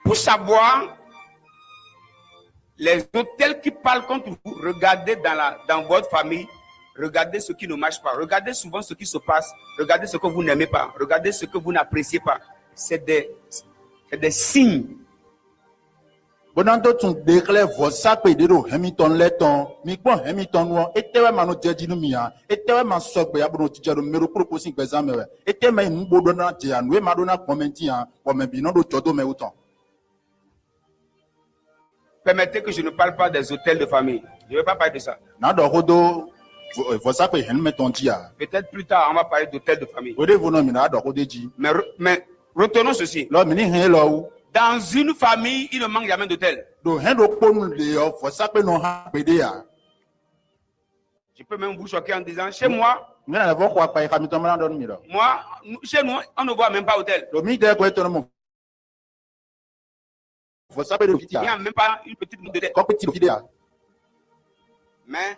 Pour savoir les hôtels qui parlent contre vous, regardez dans votre famille, regardez ce qui ne marche pas. Regardez souvent ce qui se passe. Regardez ce que vous n'aimez pas. Regardez ce que vous n'appréciez pas. C'est des signes. Bonando tun déclare vos sapé de Hamilton leton, mi bon Hamilton, et te mano jadinu mia, et te man sokbe abono tijaro mero proposing bezame, et te may mbodona jian, we madonna commentia, ou même binodo chodo me autant. Permettez que je ne parle pas des hôtels de famille. Je ne vais pas parler de ça. Nado rodo, vos sapé Hamilton dia. Peut-être plus tard, on va parler d'hôtels de famille. Mais retenons ceci. Dans une famille, il ne manque jamais d'hôtel. Je peux même vous choquer en disant, chez moi, chez nous, on ne voit même pas d'hôtel. Il n'y a même pas une petite d'hôtel. Mais,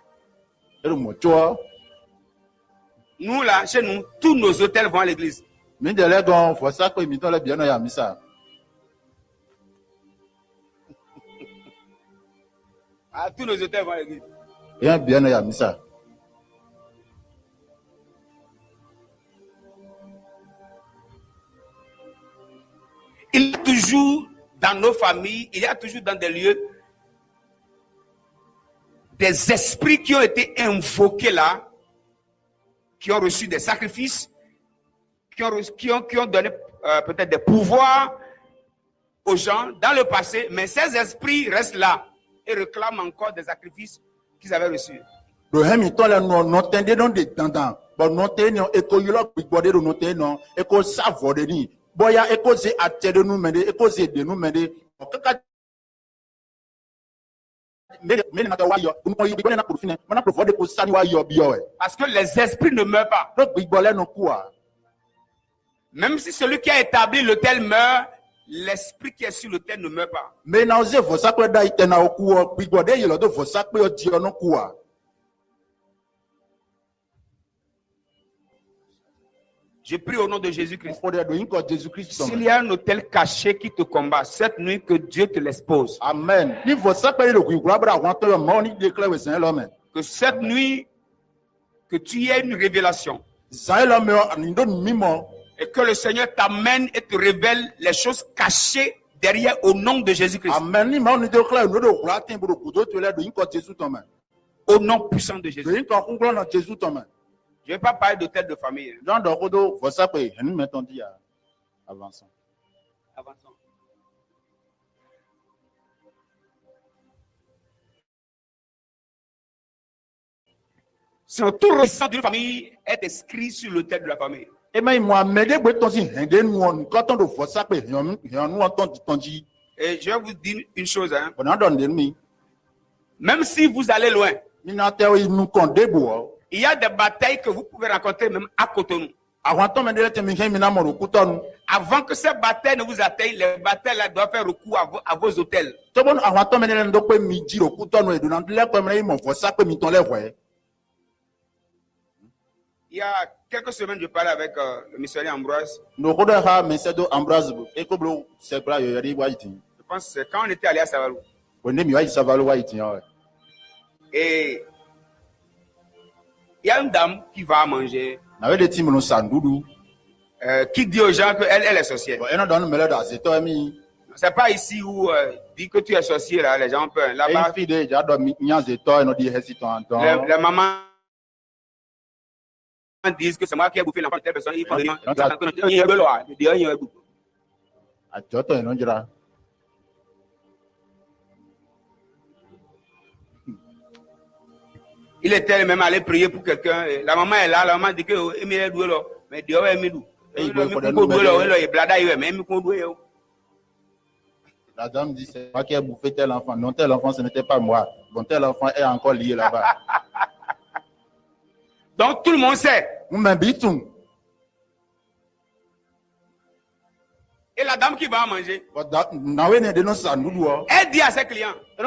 nous là, chez nous, tous nos hôtels vont à l'église. Ah, tous nos hôtels vont à l'église. Il y a toujours dans nos familles, il y a toujours dans des lieux des esprits qui ont été invoqués là, qui ont reçu des sacrifices, qui ont donné peut-être des pouvoirs aux gens dans le passé, mais ces esprits restent là et réclament encore des sacrifices qu'ils avaient reçus. Parce que les esprits ne meurent pas. Même si celui qui a établi l'autel meurt, l'esprit qui est sur l'autel ne meurt pas. Je prie au nom de Jésus-Christ. S'il y a un autel caché qui te combat, cette nuit, que Dieu te l'expose. Amen. Que cette nuit, que tu aies une révélation. Et que le Seigneur t'amène et te révèle les choses cachées derrière au nom de Jésus-Christ. Amen. Au nom puissant de Jésus. Je ne vais pas parler d'hôtel de famille. Avançons. Sur tout ressort d'une famille est inscrit sur l'autel de la famille. Et je vais vous dire une chose. Hein. Même si vous allez loin, il y a des batailles que vous pouvez rencontrer même à Cotonou. Avant que ces batailles ne vous atteignent, les batailles là doivent faire recours à vos hôtels. Il y a quelques semaines, je parlais avec le missionnaire Ambroise. Je pense que c'est quand on était allé à Savalou. Et il y a une dame qui va manger, qui dit aux gens qu'elle est sorcière. C'est pas ici où dit que tu es sorcier, là, les gens ont peur. Là-bas, les mamans disent que c'est moi qui ai bouffé l'enfant de telle personne. Ils font rien. Il était même allé prier pour quelqu'un. La maman est là. La maman dit que mais Dieu est milou. La dame dit, c'est moi qui ai bouffé tel enfant. Non, tel enfant, ce n'était pas moi. Bon, tel enfant est encore lié là-bas. Donc tout le monde sait. Et la dame qui va manger, elle dit à ses clients, elle,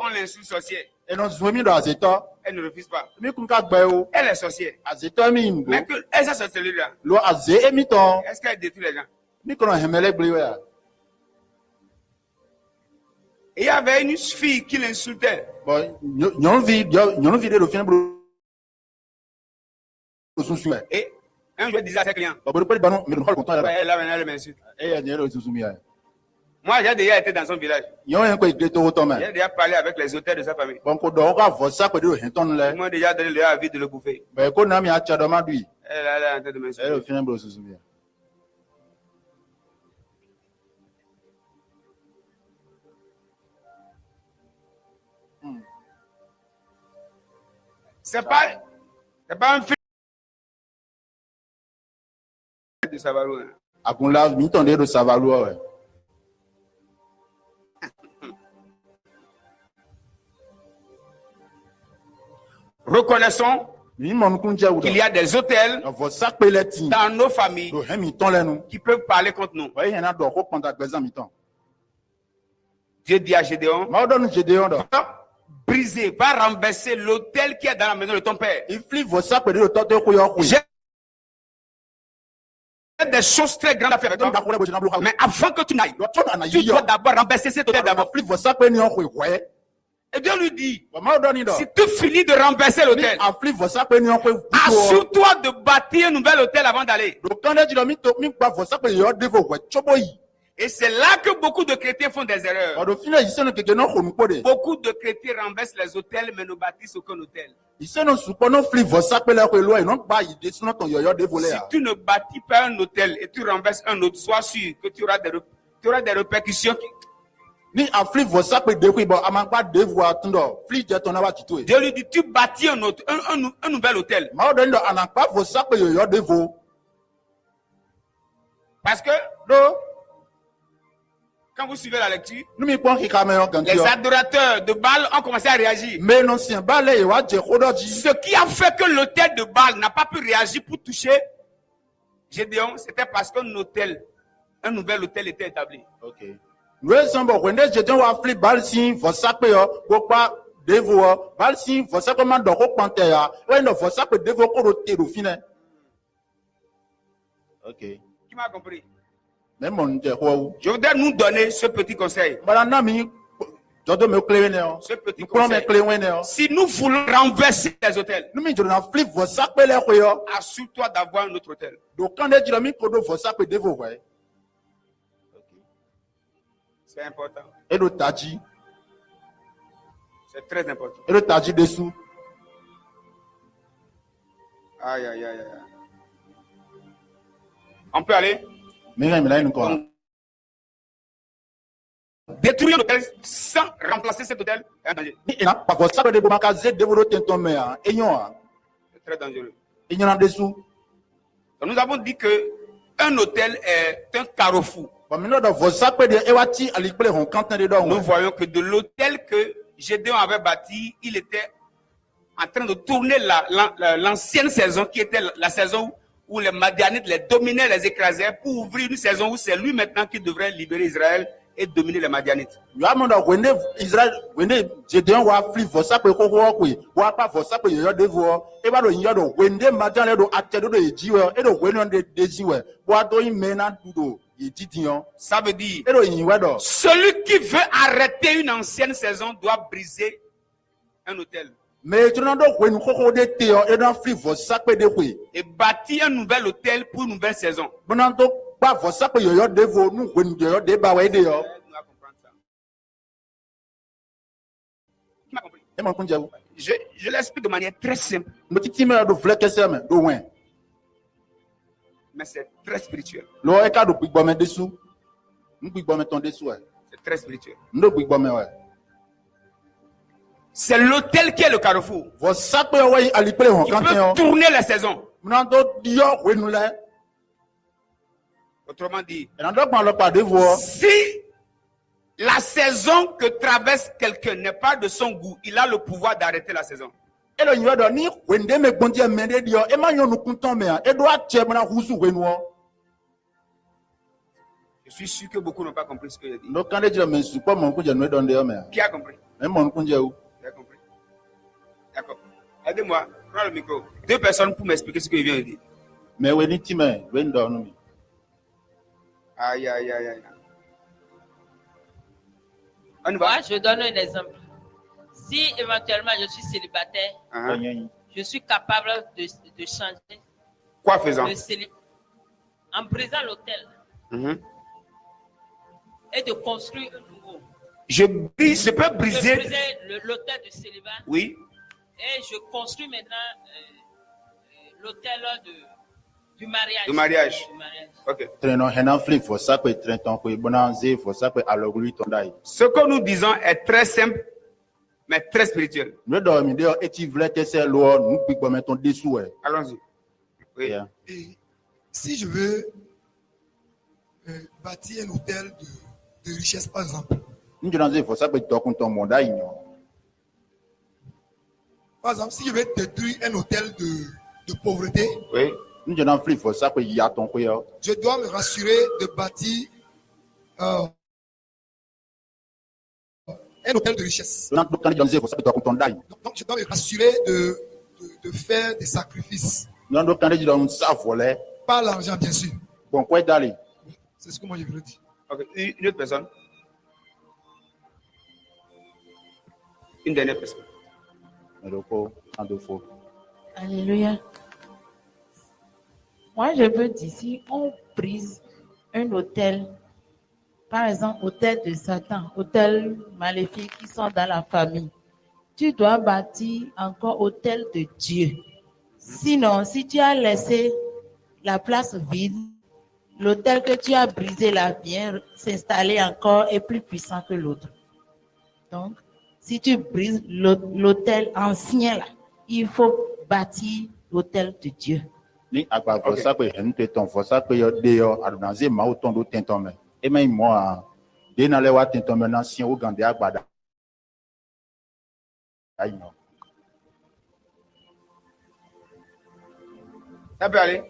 on l'insulte sorcière. Elle ne refuse pas. Elle est sorcière. Mais que elle s'est sorcière là. Est-ce qu'elle détruit les gens? Et il y avait une fille qui l'insultait. Et un jour, elle disait à ses clients, elle m'insulte. Moi, j'ai déjà été dans son village. J'ai déjà parlé avec les auteurs de sa famille. Ils m'ont déjà donné leur avis de le bouffer. Elle est en train de m'insulter. C'est pas un film de Savarou. Reconnaissons qu'il y a des hôtels dans nos familles qui peuvent parler contre nous. Dieu dit à Gédéon, va briser, va renverser l'autel qui est dans la maison de ton père. J'ai des choses très grandes à faire avec toi. Mais avant que tu n'ailles, tu dois d'abord renverser cet autel d'abord. Et Dieu lui dit, si tu finis de renverser l'autel, assure-toi de bâtir un nouvel autel avant d'aller. Et c'est là que beaucoup de chrétiens font des erreurs. Beaucoup de chrétiens renversent les autels mais ne bâtissent aucun autel. Si tu ne bâtis pas un autel et tu renverses un autre, sois sûr que tu auras des répercussions. Dieu lui dit, tu bâtis un nouvel autel. Parce que quand vous suivez la lecture, les adorateurs de Baal ont commencé à réagir. Ce qui a fait que l'autel de Baal n'a pas pu réagir pour toucher Gédéon, c'était parce qu'un nouvel autel était établi. Okay. Okay. Qui m'a compris? Je voudrais nous donner ce petit conseil. Ce petit conseil. Si nous voulons renverser les hôtels, assure-toi d'avoir un autre hôtel. C'est important. C'est très important. Aïe, aïe, aïe, aïe. On peut aller? Détruire l'hôtel sans remplacer cet hôtel est un danger. C'est très dangereux. Donc nous avons dit que un hôtel est un carrefour. Nous voyons que de l'hôtel que Gédéon avait bâti, il était en train de tourner l'ancienne saison qui était la saison où les Madianites les dominaient, les écrasaient, pour ouvrir une saison où c'est lui maintenant qui devrait libérer Israël et dominer les Madianites. Ça veut dire, celui qui veut arrêter une ancienne saison doit briser un hôtel. Et bâtir un nouvel hôtel pour une nouvelle saison. Je l'explique de manière très simple. Mais c'est très spirituel. C'est très spirituel. C'est l'hôtel qui est le carrefour. Vos sapé ouais ali play on Qui quand peut tourner les saisons. Mnando dio we nous là. Autrement dit, Et n'ando pas le pas de voir. si la saison que traverse quelqu'un n'est pas de son goût, il a le pouvoir d'arrêter la saison. Et le nyo do ni wende me bondi mende dio e ma nous content mais e do atie mna husu we nous. Je suis sûr que beaucoup n'ont pas compris ce que j'ai dit. No quand je me suis pas mon kunje no don de mais. Qui a compris? E mon kunje ou. Qui a compris? D'accord. Aidez-moi, prends le micro. 2 personnes pour m'expliquer ce que je viens de dire. Mais we ni time we ndo no mi. Aïe, aïe, aïe, aïe. On y va. Moi, je donne un exemple. Si éventuellement je suis célibataire, je suis capable de changer. Quoi faisant? En brisant l'hôtel et de construire un nouveau. Je peux briser. Je brisais l'hôtel de célibat. Oui. Et je construis maintenant l'hôtel du mariage. Du mariage. Ok. Traînons un flip for ça peut traîner ton ko bonanze for ça peut aloguli ton dai. Ce que nous disons est très simple, mais très spirituel. Nous dormir dehors et tu voulais te faire l'eau nous pique mettre ton dessous. Allons-y. Oui. Yeah. Et si je veux bâtir un hôtel de richesse, par exemple. Nous disons for ça peut ton ton monde dai. Par exemple, si je veux détruire un hôtel de pauvreté, Oui. Nous disons flip for ça peut y a ton ko yo. je dois me rassurer de bâtir un hôtel de richesse. Donc quand nous disons for ça peut ton dai. Donc, je dois me rassurer de faire des sacrifices. Non donc quand nous disons ça voler. Pas l'argent, bien sûr. Bon quoi d'aller. C'est ce que moi je veux dire. Ok. Une autre personne. Une dernière personne. Meloko en deux fois. Alléluia. Moi, je veux dire, si on brise un hôtel, par exemple, hôtel de Satan, hôtel maléfique qui sont dans la famille, tu dois bâtir encore hôtel de Dieu. Sinon, si tu as laissé la place vide, l'hôtel que tu as brisé là vient s'installer encore et plus puissant que l'autre. Donc, si tu brises l'hôtel ancien là, il faut bâtir l'hôtel de Dieu. Ni agba for ça peut hente ton for ça peut yo de yo adonanze ma o ton do tenton me. E mai mo a de na le wa tenton me na sien o gande agbada. Aïe non. Ça peut aller.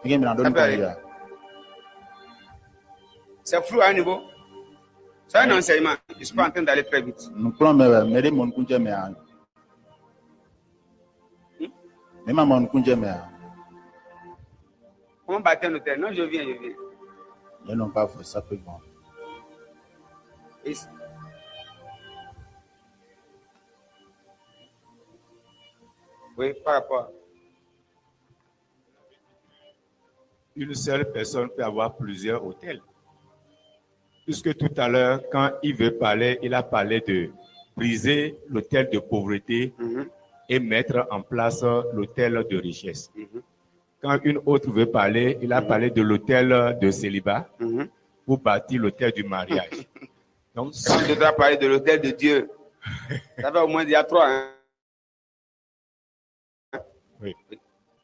Ngi mi na do Ça ni peut aller. ya. C'est flou à un niveau. C'est un enseignement. Je ne suis pas en train d'aller très vite. Nous plan me de mon kunje me a. Me ma mon kunje me a. Comment bâtir un hôtel? Non, je viens. Ils n'ont pas fait ça peut bon. Ici. Oui, par rapport. Une seule personne peut avoir plusieurs hôtels. Puisque tout à l'heure, quand il veut parler, il a parlé de briser l'hôtel de pauvreté et mettre en place l'hôtel de richesse. Quand une autre veut parler, il a parlé de l'hôtel de célibat pour bâtir l'hôtel du mariage. Donc, Quand je dois parler de l'hôtel de Dieu, ça va au moins dire 3. Hein? oui.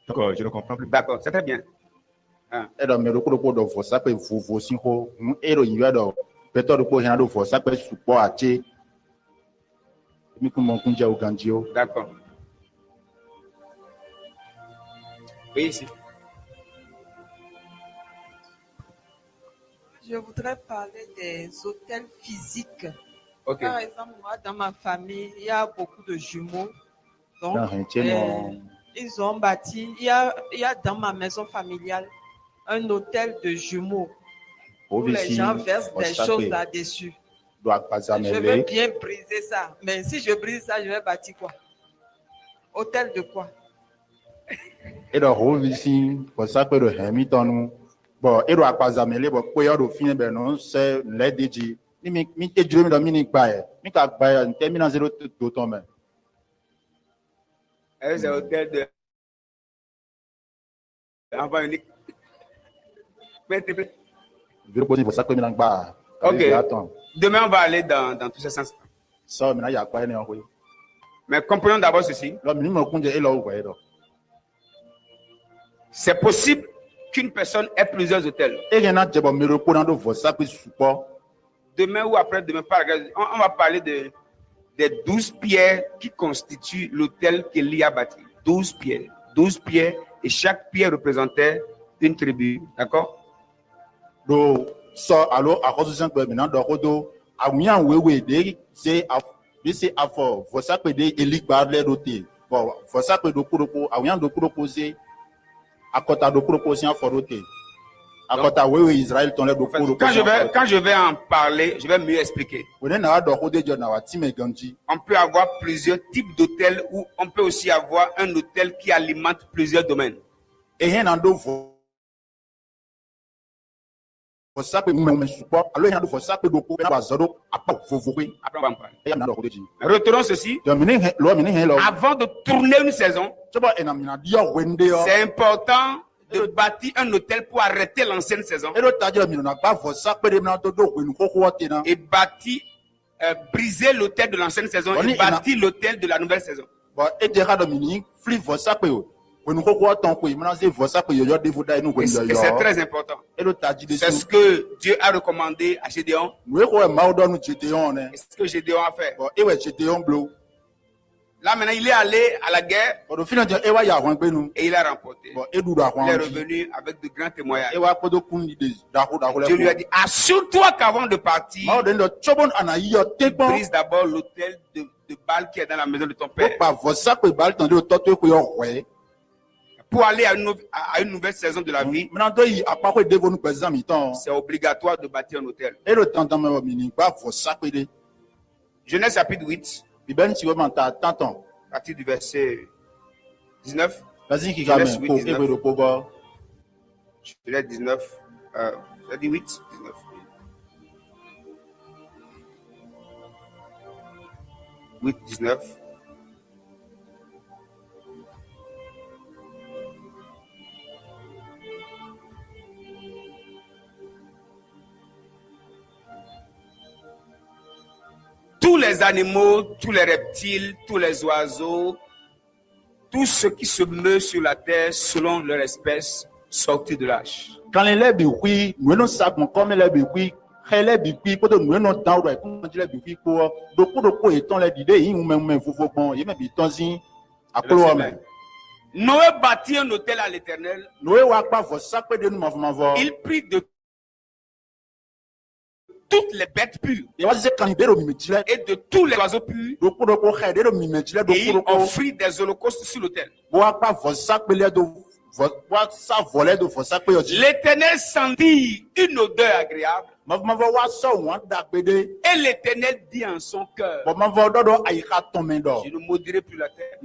Donc, je ne comprends plus. D'accord, c'est très bien. E do me do ko do for ça peut vous si ho. E do yin do peto do ko hen do for ça peut support ache. Mi ko mon kunje o gandio. D'accord. Oui, ici. Je voudrais parler des hôtels physiques. Ok. Par exemple, moi, dans ma famille, il y a beaucoup de jumeaux. Donc, Dans un ils ont bâti, il y a dans ma maison familiale un hôtel de jumeaux où les gens versent des choses là-dessus. Je veux bien briser ça. Mais si je brise ça, je vais bâtir quoi? Hôtel de quoi? E do ho visi for ça peut do hemi tonu. Bon, e do akpazamele bo ko yo do fin be no se le deji. Ni mi te jure mi do mi ni gba e. Mi ka gba e nte mi na zero to ton me. C'est l'hôtel de. Enfant unique. Viro posi for ça que mi na gba. Ok. Demain, on va aller dans tous ces sens. Ça mi na ya gba e ne ho. Mais comprenons d'abord ceci. C'est possible qu'une personne ait plusieurs hôtels. Demain ou après-demain, on va parler des 12 pierres qui constituent l'hôtel qu'Élie a bâti. 12 pierres. 12 pierres et chaque pierre représentait une tribu. D'accord? Donc, ça, alors, à cause de ça, maintenant, donc, à moins, oui, c'est à fort. Faut ça que des Élie parle d'hôtel. Bon, faut ça que de coup, à moins de proposer, à côté de proposer un fort hôtel. Quand je vais en parler, je vais mieux expliquer. On peut avoir plusieurs types d'hôtels ou on peut aussi avoir un hôtel qui alimente plusieurs domaines. Retenons ceci. Avant de tourner une saison, c'est important de bâtir un hôtel pour arrêter l'ancienne saison et bâtir, briser l'hôtel de l'ancienne saison et bâtir l'hôtel de la nouvelle saison. Et c'est très important. C'est ce que Dieu a recommandé à Gédéon. Et ce que Gédéon a fait. Là, maintenant, il est allé à la guerre et il a remporté. Il est revenu avec de grands témoignages. Dieu lui a dit, assure-toi qu'avant de partir, brise d'abord l'autel de Baal qui est dans la maison de ton père. Pour aller à une nouvelle saison de la vie, c'est obligatoire de bâtir un hôtel. Genèse chapitre 8. À partir du verset 19. Genèse 8, 19. Genèse 19. J'ai dit 8, 19. « 8, 19. Tous les animaux, tous les reptiles, tous les oiseaux, tout ce qui se meut sur la terre selon leur espèce, sortit de l'arche. Quand les lèvres oui, nous ne savons comme les lèvres oui, les bipi pour nous non dans le comme les bipi pour donc étant les idées ils même faut bon il même bitonzi à cloa. Noé bâtit un hôtel à l'Éternel. Noé wa pas vos sacré de nous m'avoir. Il prit de toutes les bêtes pures et de tous les oiseaux purs et il offrit des holocaustes sur l'autel. L'Éternel sentit une odeur agréable et l'Éternel dit en son cœur, je ne maudirai plus la terre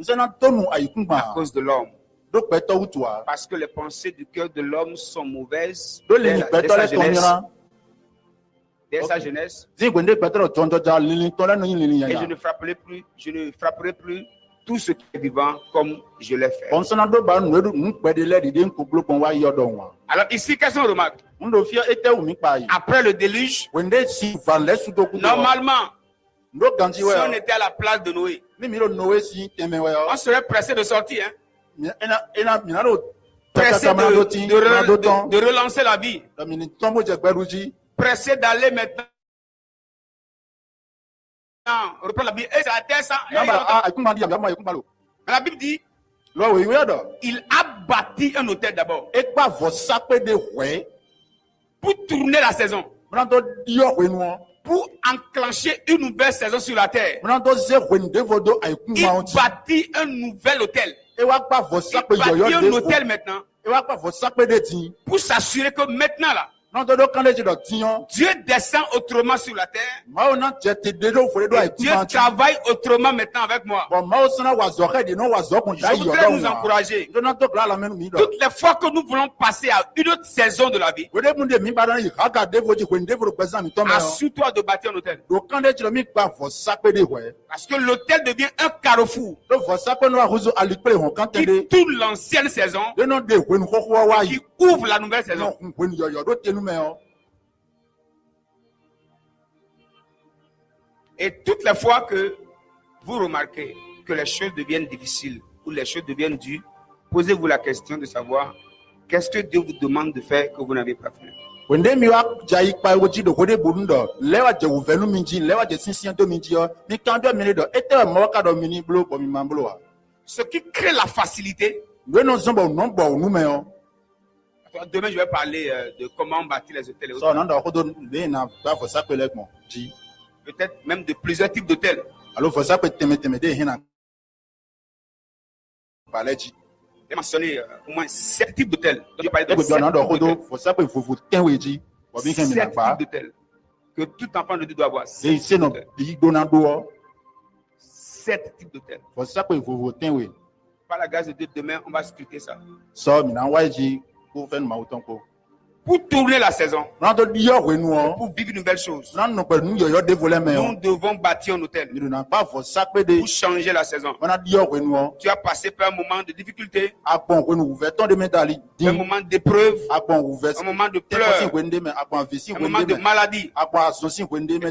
à cause de l'homme, parce que les pensées du cœur de l'homme sont mauvaises dès sa jeunesse. Et je ne frapperai plus tout ce qui est vivant comme je l'ai fait. Alors ici, quelles sont les remarques? Après le déluge, normalement, si on était à la place de Noé, on serait pressé de sortir. Pressé de relancer la vie. Pressé d'aller maintenant reprendre la vie. Et c'est la terre sans. La Bible dit il a bâti un hôtel d'abord pour tourner la saison, pour enclencher une nouvelle saison sur la terre. Il bâtit un nouvel hôtel. Il bâtit un hôtel maintenant pour s'assurer que maintenant là Dieu descend autrement sur la terre. Dieu travaille autrement maintenant avec moi. Je voudrais nous encourager. Toutes les fois que nous voulons passer à une autre saison de la vie, assure-toi de bâtir un hôtel. Parce que l'hôtel devient un carrefour qui tourne l'ancienne saison, qui ouvre la nouvelle saison. Et toutes les fois que vous remarquez que les choses deviennent difficiles ou les choses deviennent dures, posez-vous la question de savoir qu'est-ce que Dieu vous demande de faire que vous n'avez pas fait. Ce qui crée la facilité. Demain, je vais parler de comment bâtir les hôtels. Peut-être même de plusieurs types d'hôtels. J'ai mentionné au moins 7 types d'hôtels. Donc, je parlais de 7 types d'hôtels que tout enfant de Dieu doit avoir. 7 types d'hôtels. Par la grâce de Dieu, demain, on va scruter ça. Pour tourner la saison, pour vivre une nouvelle chose, nous devons bâtir un hôtel pour changer la saison. Tu as passé par un moment de difficulté, un moment d'épreuve, un moment de pleurs, un moment de maladie.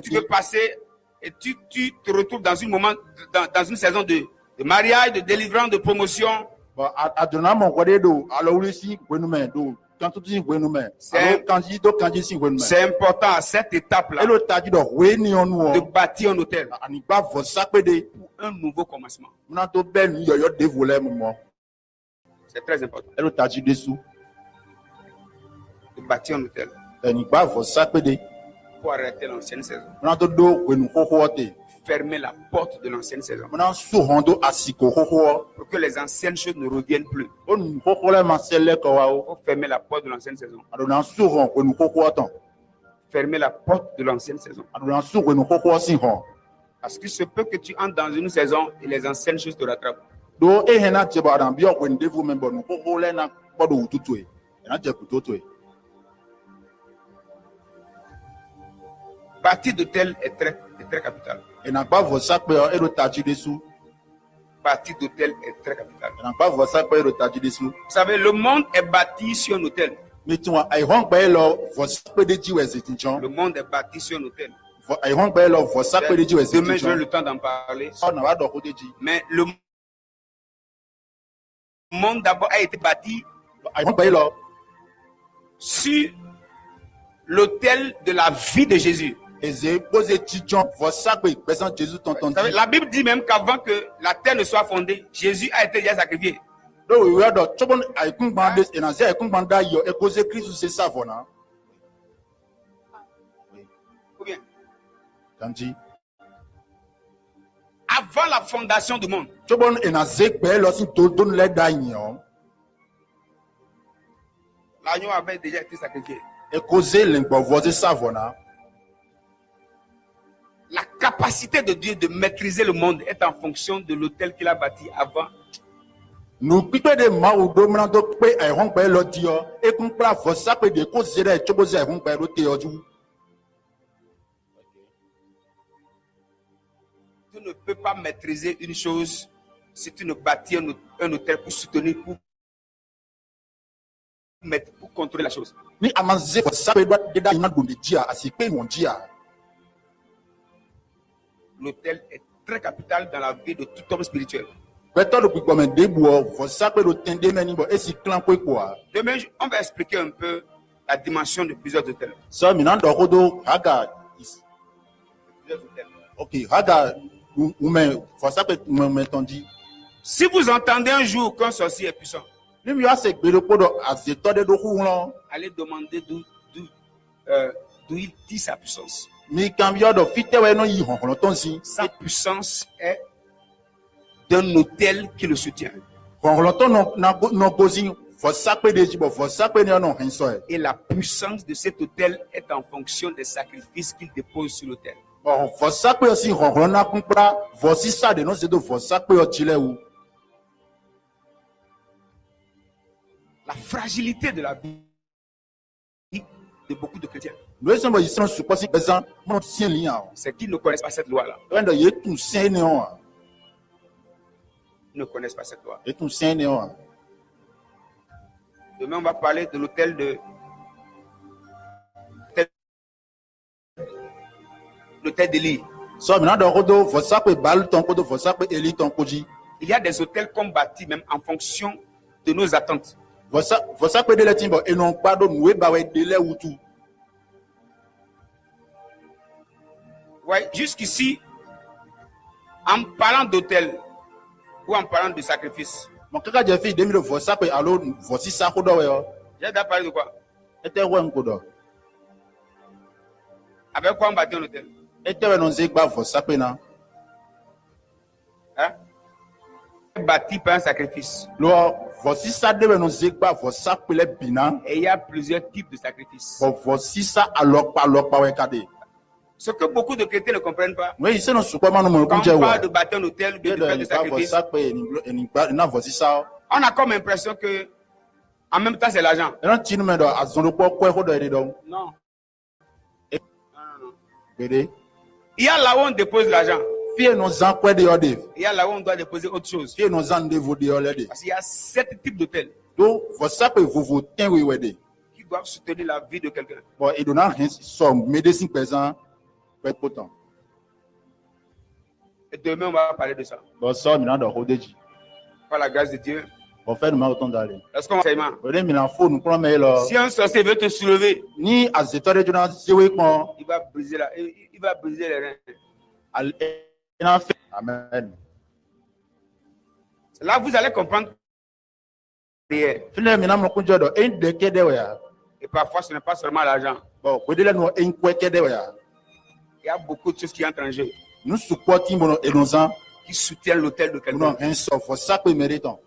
Tu peux passer et tu te retrouves dans une saison de mariage, de délivrance, de promotion. C'est important à cette étape-là de bâtir un hôtel pour un nouveau commencement. C'est très important de bâtir un hôtel pour arrêter l'ancienne saison. Fermer la porte de l'ancienne saison pour que les anciennes choses ne reviennent plus. Il faut fermer la porte de l'ancienne saison. Fermer la porte de l'ancienne saison. Parce qu'il se peut que tu entres dans une saison et les anciennes choses te rattrapent. Bâtir d'hôtel est très capital. Bâtir d'hôtel est très capital. Vous savez, le monde est bâti sur un hôtel. Le monde est bâti sur un hôtel. Demain, j'aurai le temps d'en parler. Mais le monde d'abord a été bâti sur l'autel de la vie de Jésus. La Bible dit même qu'avant que la terre ne soit fondée, Jésus a été déjà sacrifié. Ou bien, avant la fondation du monde, l'agneau avait déjà été sacrifié. La capacité de Dieu de maîtriser le monde est en fonction de l'autel qu'il a bâti avant. Tu ne peux pas maîtriser une chose si tu ne bâtis un hôtel pour soutenir, pour contrôler la chose. L'hôtel est très capital dans la vie de tout homme spirituel. Demain, on va expliquer un peu la dimension de plusieurs hôtels. Si vous entendez un jour qu'un sorcier est puissant, allez demander d'où il tire sa puissance. Sa puissance est d'un hôtel qui le soutient. Et la puissance de cet hôtel est en fonction des sacrifices qu'il dépose sur l'hôtel. La fragilité de la vie de beaucoup de chrétiens, c'est qu'ils ne connaissent pas cette loi-là. Ils ne connaissent pas cette loi. Demain, on va parler de l'hôtel d'Élie. So maintenant dans kodo vosa pe bal ton kodo vosa pe eli ton koji. Il y a des hôtels qu'on bâtit même en fonction de nos attentes. Vosa pe de le timbo et non pas do noué ba we de le outou. Ouais, jusqu'ici, en parlant d'hôtel ou en parlant de sacrifice, Mon kaka je fi 2000 vosa pe alo vosi sa kodo we yo. j'ai déjà parlé de quoi? Ete we nkodo. Avec quoi on bâtit un hôtel? Ete we non zegba vosa pe na. Hein? Bâti par un sacrifice. Lo vosi sa de we non zegba vosa pe le bina. Et il y a plusieurs types de sacrifices. Bo vosi sa alok pa we kade. Ce que beaucoup de chrétiens ne comprennent pas. Oui, c'est non super man mo Quand kunje on wa. parle de bâtir un hôtel, de faire des sacrifices, Vosa pe na vosi sa. on a comme l'impression que en même temps c'est l'argent. E non tinu me do azondo ko ko ko do ede do. Non. Bede. Il y a là où on dépose l'argent. Fie no zan ko de yode. Il y a là où on doit déposer autre chose. Fie no zan de vo de yode. Parce qu'il y a 7 types d'hôtels Do vosa pe vovo ten we wede. qui doivent soutenir la vie de quelqu'un. Bon, et donnant rien somme médecine présent peut potent. Et demain, on va parler de ça. Bon, ça maintenant dans Rodeji. Par la grâce de Dieu. On fait nous autant d'aller. Est-ce qu'on va faire? On est maintenant faut nous prendre là. Si un sorcier veut te soulever, Ni à cette heure de journée, c'est oui qu'on il va briser il va briser les reins. il en fait. Amen. Là, vous allez comprendre. Et Finalement, maintenant, on conduit un de quai de ouais. parfois, ce n'est pas seulement l'argent. Bon, vous dites là nous un quoi de ouais. Il y a beaucoup de choses qui entrent en jeu, Nous supportons mon et nos ans. qui soutiennent l'hôtel de Nous quelqu'un. n'avons rien sauf ça que méritons.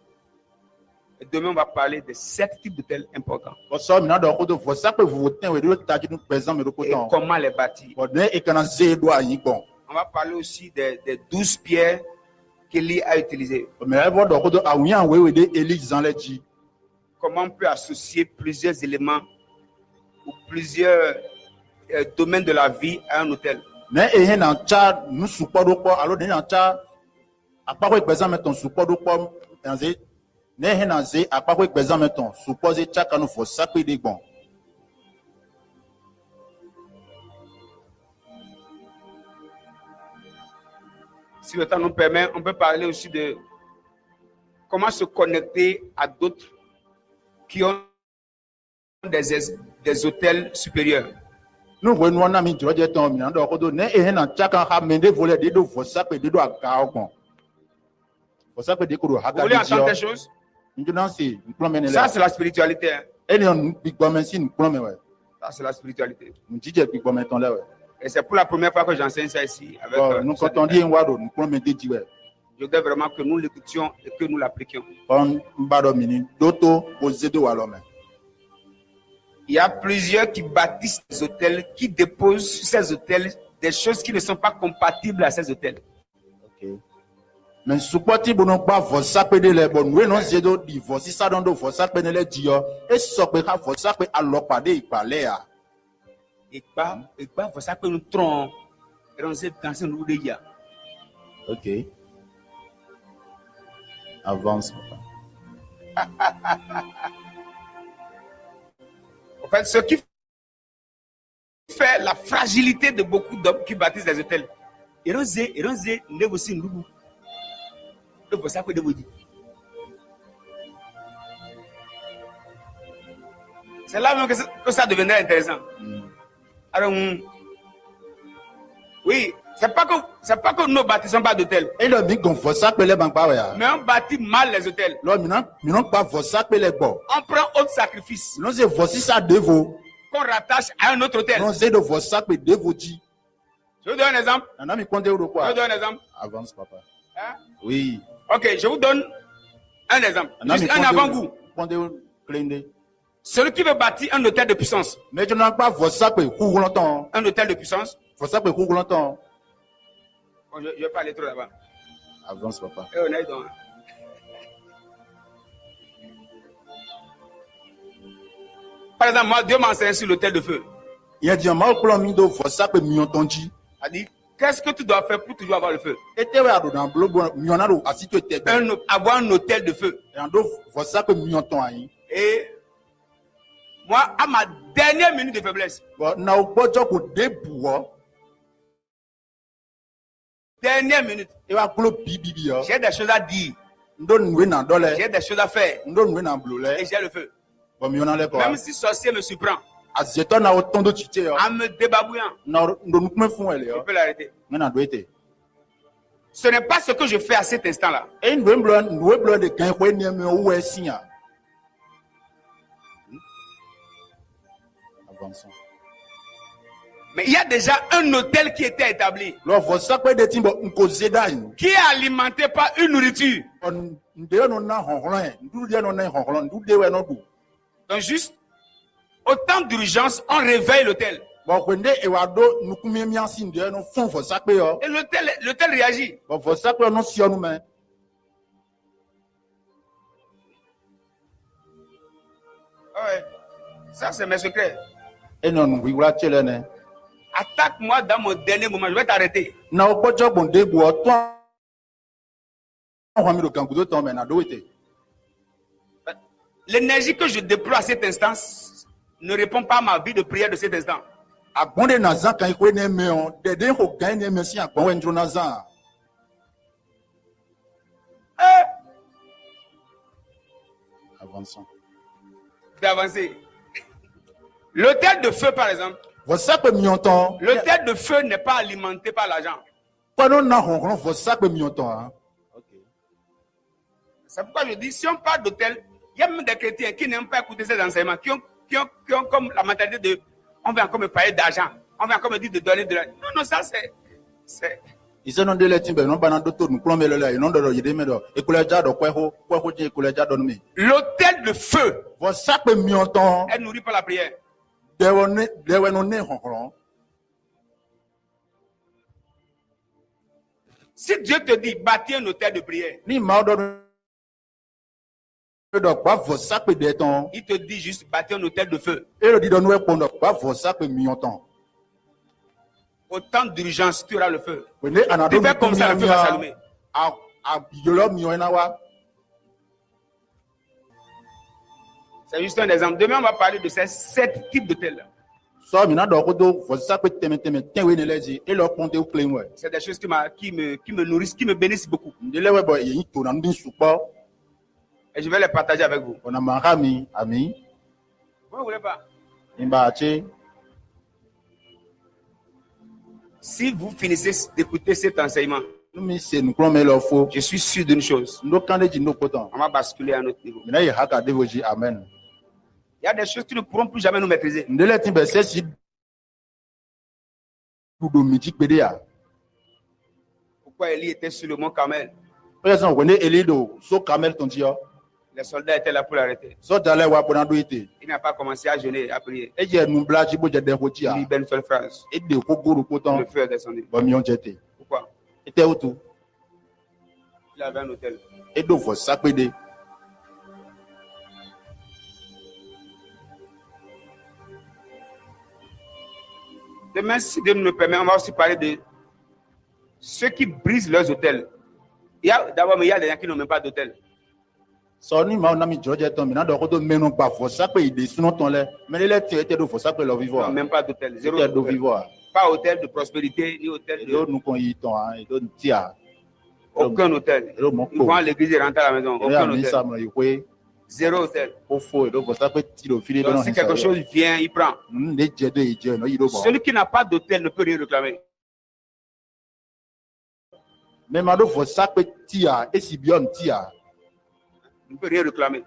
Et demain, on va parler de 7 types d'hôtels importants. Bon, ça maintenant dans Rodeji, faut ça que vous votez ouais de l'autre tâche nous présent mais le Et potent. comment les bâtir. Bon, et quand c'est doit y bon. On va parler aussi des 12 pierres qu'Élie a utilisées. Mais elle va dans Rodeji à oui en ouais de Élise dans les dit. Comment on peut associer plusieurs éléments ou plusieurs domaines de la vie à un hôtel. Mais et un chat nous supportons quoi alors dans chat à part par exemple ton support de quoi dans ne henanze à part par exemple ton supposé chat quand nous faut ça que des bon. Si le temps nous permet, on peut parler aussi de comment se connecter à d'autres qui ont des hôtels supérieurs. Nous voyons on a mis du de temps maintenant donc ne et un chat quand ramener voler des do faut ça que des do à bon. Faut ça que des ko Vous voulez entendre des choses? Maintenant c'est nous promène Ça, là. c'est la spiritualité. Hein. Et nous big bon merci nous promène ouais. Ça, c'est la spiritualité. Nous dit big bon maintenant là ouais. Et c'est pour la première fois que j'enseigne ça ici. Avec, Nous quand on dit un wado nous promène dit ouais. Je voudrais vraiment que nous l'écoutions et que nous l'appliquions. On bado mini doto poser de walome. Il y a plusieurs qui bâtissent des hôtels, qui déposent sur ces hôtels des choses qui ne sont pas compatibles à ces hôtels. OK. Mais supporti bono pas vosa pe de le bon we non zedo divorce ça don do vosa pe ne le dio et so pe ka vosa pe alopa de ipale ya. Et pas ça que nous tron dans ce nous de ya. OK. Avance. En fait, ce qui fait la fragilité de beaucoup d'hommes qui bâtissent des hôtels. Eronze ne voici nous. Le voici que de vous dire. C'est là même que ça devenait intéressant. Alors, oui, c'est pas que nous bâtissons pas d'hôtels. Et le big gon vosa pe le bank pa ya. Mais on bâtit mal les hôtels. Lo minon pas vosa pe le bon. On prend autre sacrifice Non c'est vosi ça devo. qu'on rattache à un autre hôtel. Non c'est de vosa pe devo di. Je vous donne un exemple. Nana mi konde ou Je quoi? vous donne un exemple. Avance papa. Hein? Oui. Ok, je vous donne un exemple. Juste un avant-goût. Konde klende. Celui qui veut bâtir un hôtel de puissance. Mais je n'ai pas vosa pe ku longtemps. Un hôtel de puissance. Vosa pe ku longtemps. Bon, je ne vais pas aller trop là-bas. Avance papa. Et on est donc. Par exemple, moi, Dieu m'a enseigné sur l'hôtel de feu. Il a dit mal plan mi do vosa pe mi ontonji. Il a dit, qu'est-ce que tu dois faire pour toujours avoir le feu? Et te wa do dans blobo mi onado asito te. Avoir un hôtel de feu. Et ando vosa pe mi onton ayin. Et moi, à ma dernière minute de faiblesse, Bon na o gbojo ko de buwo. dernière minute, Il va clôt bibi. j'ai des choses à dire, J'ai j'ai des choses à faire, et j'ai le feu. Même si sorcier me surprend, en me débabouillant, je peux l'arrêter. Ce n'est pas ce que je fais à cet instant-là. Mais il y a déjà un hôtel qui était établi, qui est alimenté par une nourriture. Donc juste, au temps d'urgence, on réveille l'hôtel. Et l'hôtel réagit. Ouais. Ça, c'est mes secrets. Attaque-moi dans mon dernier moment, je vais t'arrêter. L'énergie que je déploie à cet instant ne répond pas à ma vie de prière de cet instant. Avançons. D'avancer. L'hôtel de feu, par exemple. L'hôtel de feu n'est pas alimenté par l'argent. C'est pourquoi je dis, si on parle d'hôtel, il y a même des chrétiens qui n'aiment pas écouter ces enseignements, qui ont comme la mentalité de, on va encore me parler d'argent, on va encore me dire de donner de l'argent. Non, ça c'est... L'hôtel de feu est nourri par la prière. Si Dieu te dit bâtir un hôtel de prière, il te dit juste bâtir un hôtel de feu. Au temps d'urgence, tu auras le feu. Tu fais comme ça, le feu va s'allumer. C'est juste un exemple. Demain, on va parler de ces 7 types d'hôtels. C'est des choses qui me nourrissent, qui me bénissent beaucoup. Et je vais les partager avec vous. Vous ne voulez pas? Si vous finissez d'écouter cet enseignement, je suis sûr d'une chose. On va basculer à un autre niveau. Il y a des choses qui ne pourront plus jamais nous maîtriser. Pourquoi Élie était sur le mont Carmel? Les soldats étaient là pour l'arrêter. Il n'a pas commencé à jeûner, à prier. Il dit une seule phrase. Le feu est descendu. Pourquoi? Il avait un hôtel. Demain, si Dieu nous le permet, on va aussi parler de ceux qui brisent leurs hôtels. D'abord, il y a des gens qui n'ont même pas d'hôtel. Non, même pas d'hôtel. Zéro hôtel. Pas hôtel de prospérité, ni hôtel de... Aucun hôtel. Ils vont à l'église et rentrent à la maison. Aucun hôtel. Zéro hôtel. Donc, si quelque chose vient, il prend. Celui qui n'a pas d'hôtel ne peut rien réclamer. Il ne peut rien réclamer.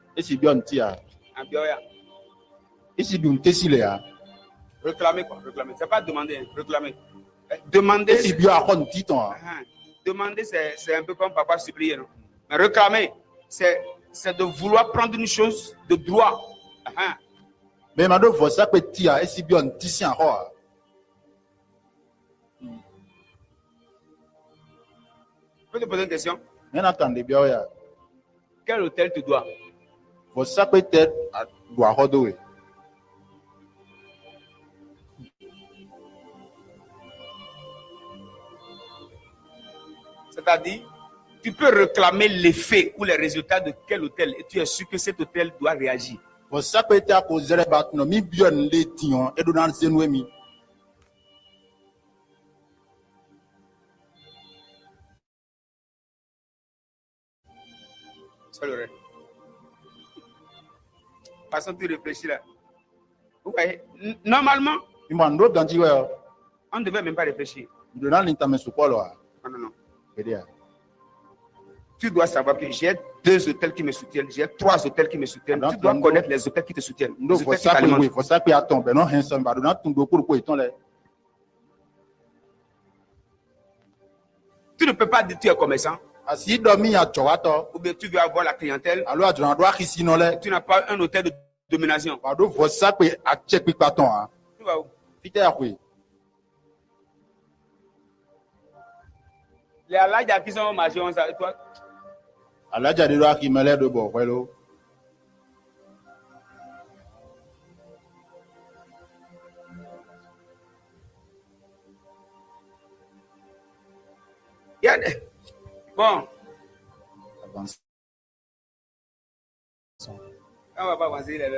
Réclamer quoi? Réclamer. C'est pas demander, réclamer. Demander. Demander, c'est un peu comme papa supplier. Non? Mais réclamer, c'est de vouloir prendre une chose de droit. Je peux te poser une question? Quel hôtel tu dois? C'est-à-dire, tu peux réclamer l'effet ou les résultats de quel hôtel et tu es sûr que cet hôtel doit réagir. Seul oreille. Façon tu réfléchis là. Vous voyez, normalement, on ne devait même pas réfléchir. Non, non, non. Tu dois savoir que j'ai 2 hôtels qui me soutiennent, j'ai 3 hôtels qui me soutiennent. Tu dois connaître les hôtels qui te soutiennent. Les hôtels qui t'alimentent. Tu ne peux pas dire que tu es commerçant. Ou bien tu veux avoir la clientèle. Et tu n'as pas un hôtel de domination. Tu vas où? Les Aladja qui sont au marché, on s'arrête. Toi, Aladja de loi qui me l'air de bon, voilà. il y a des... Bon. On va pas avancer là.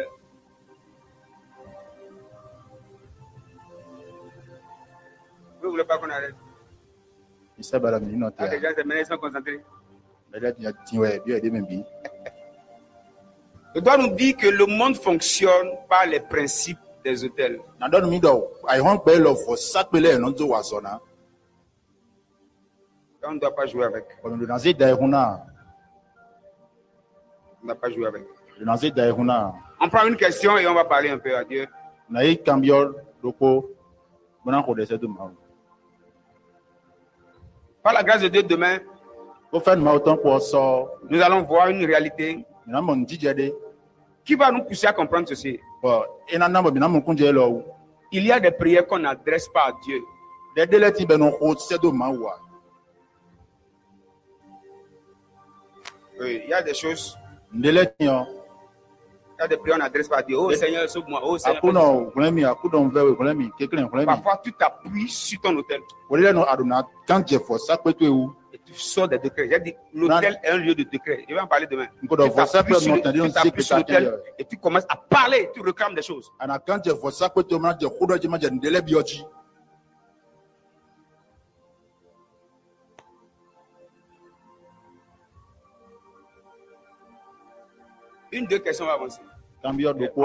Vous ne voulez pas qu'on arrête? Il s'est baladé, il note. Les gens ils sont concentrés. Je dois nous dire que le monde fonctionne par les principes des hôtels. On On ne doit pas jouer avec. On ne doit pas jouer avec. On prend une question et on va parler un peu à Dieu. Par la grâce de Dieu, demain, nous allons voir une réalité qui va nous pousser à comprendre ceci. Il y a des prières qu'on n'adresse pas à Dieu. Oui, il y a des choses. Il y a des prières qu'on n'adresse pas à Dieu. Oh Seigneur, sauve-moi. Oh Seigneur. Parfois, tu t'appuies sur ton hôtel. Et tu sors des décrets. J'ai dit, l'hôtel est un lieu de décret. Je vais en parler demain. Tu t'appuies sur l'hôtel et tu commences à parler. Tu réclames des choses. Une, 2 questions, on va avancer. On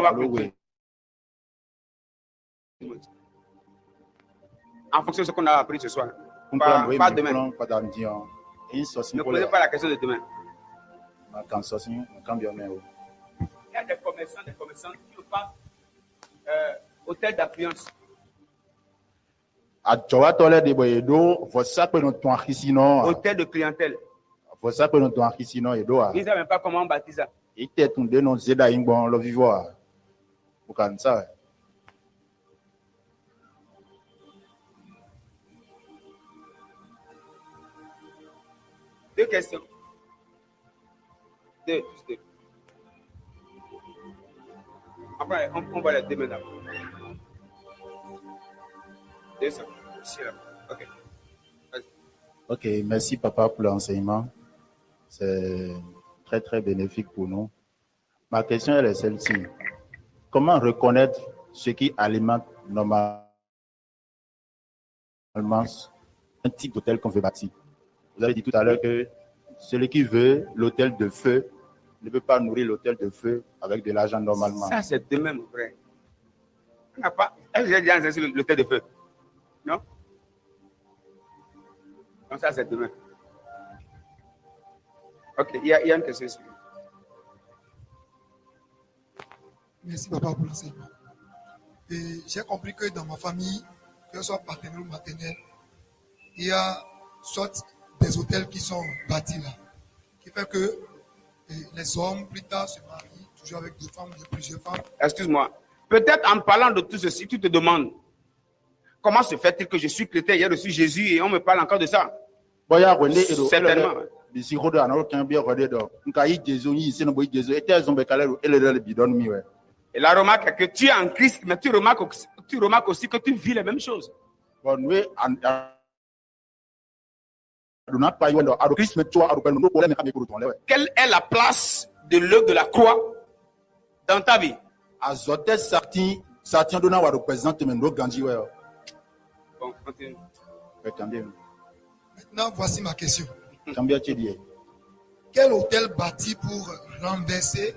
va prier. En fonction de ce qu'on a appris ce soir. Pas demain. Ne posez pas la question de demain. Il y a des commerçants qui ne pas hôtel d'affluence. Hôtel de clientèle. Ils ne savent même pas comment on baptise ça. Deux questions. Deux. Après, on va les deux maintenant. 200. Ici, là. Ok. Vas-y. Ok, merci papa pour l'enseignement. C'est très très bénéfique pour nous. Ma question elle est celle-ci. Comment reconnaître ce qui alimente normalement un type d'hôtel qu'on veut bâtir? Vous avez dit tout à l'heure que celui qui veut l'hôtel de feu ne peut pas nourrir l'hôtel de feu avec de l'argent normalement. Ça, c'est demain, mon frère. On n'a pas. Est-ce que j'ai déjà enseigné sur l'hôtel de feu? Non? Donc, ça, c'est demain. Ok, il y a une question ici. Merci, papa, pour l'enseignement. Et j'ai compris que dans ma famille, que ce soit paternelle ou maternelle, il y a soit des hôtels qui sont bâtis là, qui fait que les hommes, plus tard, se marient toujours avec deux femmes, plusieurs femmes. Excuse-moi. Peut-être en parlant de tout ceci, tu te demandes comment se fait-il que je suis chrétien, j'ai reçu Jésus et on me parle encore de ça? Certainement. Et la remarque est que tu es en Christ, mais tu remarques aussi que tu vis les mêmes choses. Quelle est la place de l'œuvre de la croix dans ta vie? Bon, continue. Maintenant, voici ma question. quel hôtel bâti pour renverser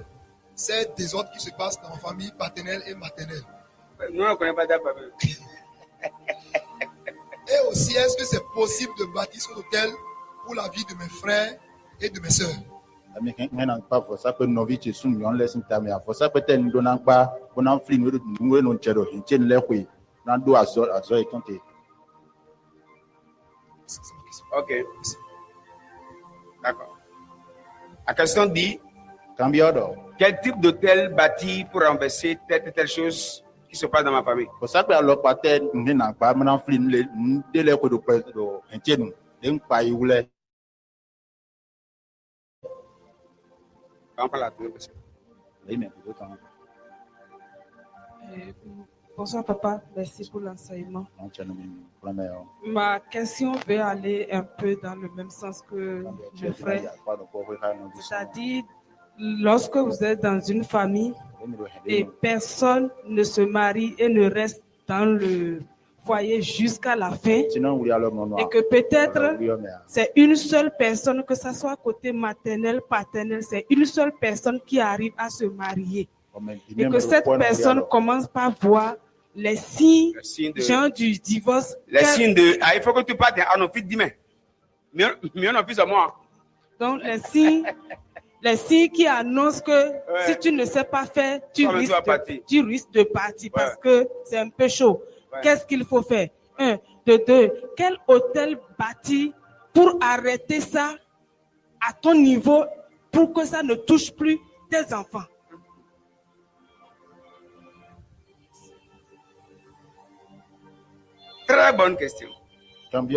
ces désordres qui se passent dans ma famille paternelle et maternelle? Nous, on ne connaît pas ta famille. Et aussi, est-ce que c'est possible de bâtir cet hôtel pour la vie de mes frères et de mes sœurs? Ok. D'accord. La question dit, quel type d'hôtel bâti pour renverser telle et telle chose qui se passe dans ma famille? Bonsoir papa, merci pour l'enseignement. Ma question veut aller un peu dans le même sens que le frère. C'est-à-dire, lorsque vous êtes dans une famille et personne ne se marie et ne reste dans le foyer jusqu'à la fin, et que peut-être c'est une seule personne, que ce soit côté maternel, paternel, c'est une seule personne qui arrive à se marier. Et que cette personne commence par voir les signes genre du divorce. Les signes de... Ah, il faut que tu partes à nos filles demain. Mieux nos filles à moi. Donc les signes qui annoncent que si tu ne sais pas faire, tu risques de partir parce que c'est un peu chaud. Qu'est-ce qu'il faut faire? 1, 2, 2. Quel hôtel bâti pour arrêter ça à ton niveau pour que ça ne touche plus tes enfants? Très bonne question. Ok.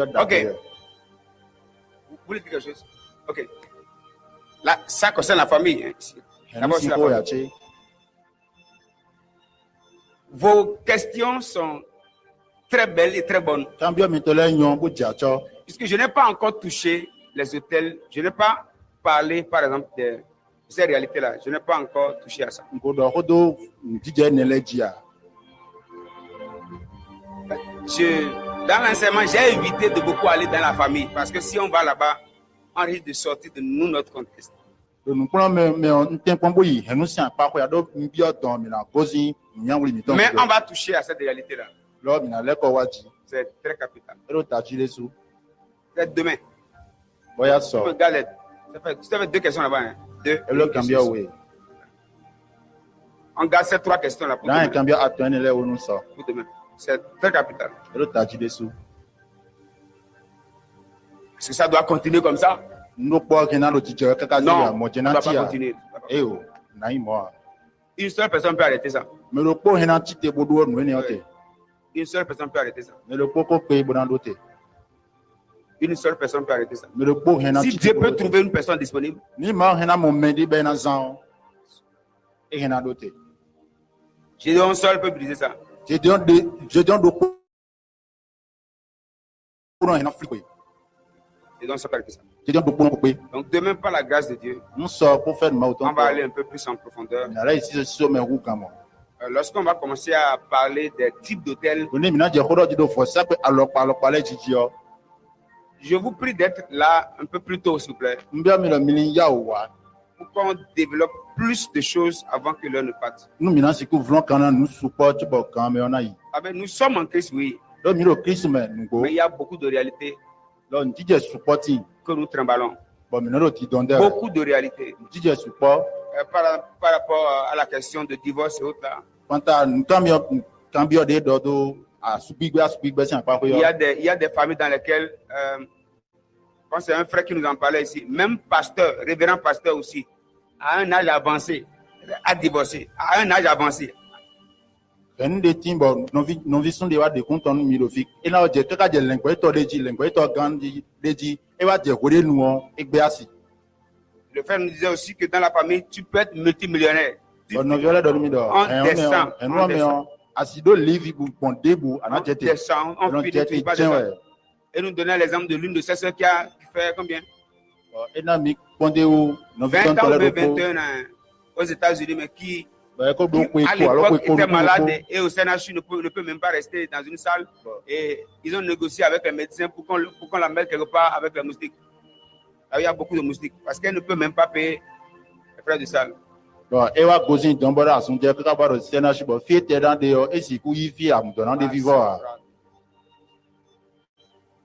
Vous voulez dire quelque chose? Ok. Là, ça concerne la famille. Hein, ici. D'abord, c'est la famille. Vos questions sont très belles et très bonnes. Puisque je n'ai pas encore touché les hôtels, je n'ai pas parlé, par exemple, de ces réalités-là. Je n'ai pas encore touché à ça. Dans l'enseignement, j'ai évité de beaucoup aller dans la famille parce que si on va là-bas, on risque de sortir de nous, notre contexte. Mais on va toucher à cette réalité-là. C'est très capital. C'est demain. Tu avais 2 questions là-bas. Hein? 2. On garde ces 3 questions-là pour demain. C'est très capital. Est-ce que ça doit continuer comme ça? Non, ça ne doit pas continuer. Une seule personne peut arrêter ça. Une seule personne peut arrêter ça. Une seule personne peut arrêter ça. Si Dieu peut trouver une personne disponible, j'ai dit un seul peut briser ça. Et donc, ça peut arrêter ça. Donc, demain, par la grâce de Dieu, on va aller un peu plus en profondeur. Lorsqu'on va commencer à parler des types d'hôtels, je vous prie d'être là un peu plus tôt, s'il vous plaît, pour qu'on développe plus de choses avant que l'heure ne parte. Ah ben, nous sommes en Christ, oui. Mais il y a beaucoup de réalités que nous trimballons. Beaucoup de réalités. Par rapport à la question de divorce et autres là. Il y a des familles dans lesquelles, quand c'est un frère qui nous en parlait ici, même pasteur, révérend pasteur aussi, à un âge avancé, a divorcé, à un âge avancé. Le frère nous disait aussi que dans la famille, tu peux être multimillionnaire. On descend. Et nous donnait l'exemple de l'une de ces sœurs qui fait combien? 20 ans ou 21 ans aux États-Unis, mais qui à l'époque était malade et au CNHU ne peut même pas rester dans une salle. Et ils ont négocié avec les médecins pour qu'on la mette quelque part avec les moustiques. Là, il y a beaucoup de moustiques parce qu'elle ne peut même pas payer les frais de salle. Bon, et wa gozin dombora son dia ka ba ro sena shi bo fi te dan de yo e si ku yi fi am don de vivant.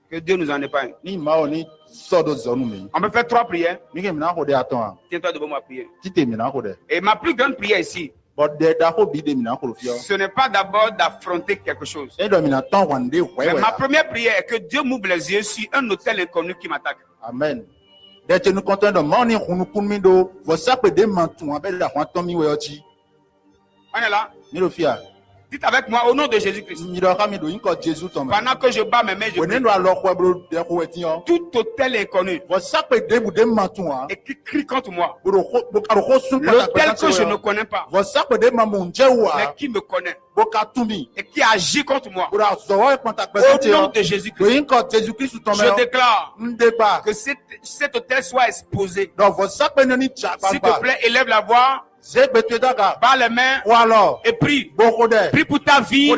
Que Dieu nous en épargne. Ni ma o ni so do zonu mi. On peut faire 3 prières. Mi ke mi na ko de aton. Tiens-toi devant moi prier. Ti te mi na ko de. Et ma plus grande prière ici, ce n'est pas d'abord d'affronter quelque chose. Mais ma première prière est que Dieu m'ouvre les yeux sur un hôtel inconnu qui m'attaque. Amen. On est là. Dites avec moi au nom de Jésus-Christ. Pendant que je bats mes mains, je prie. Tout hôtel inconnu et qui crie contre moi. L'hôtel que je ne connais pas, mais qui me connaît et qui agit contre moi. Au nom de Jésus-Christ, je déclare que cet hôtel soit exposé. S'il te plaît, élève la voix. Bas les mains et prie. Prie pour ta vie.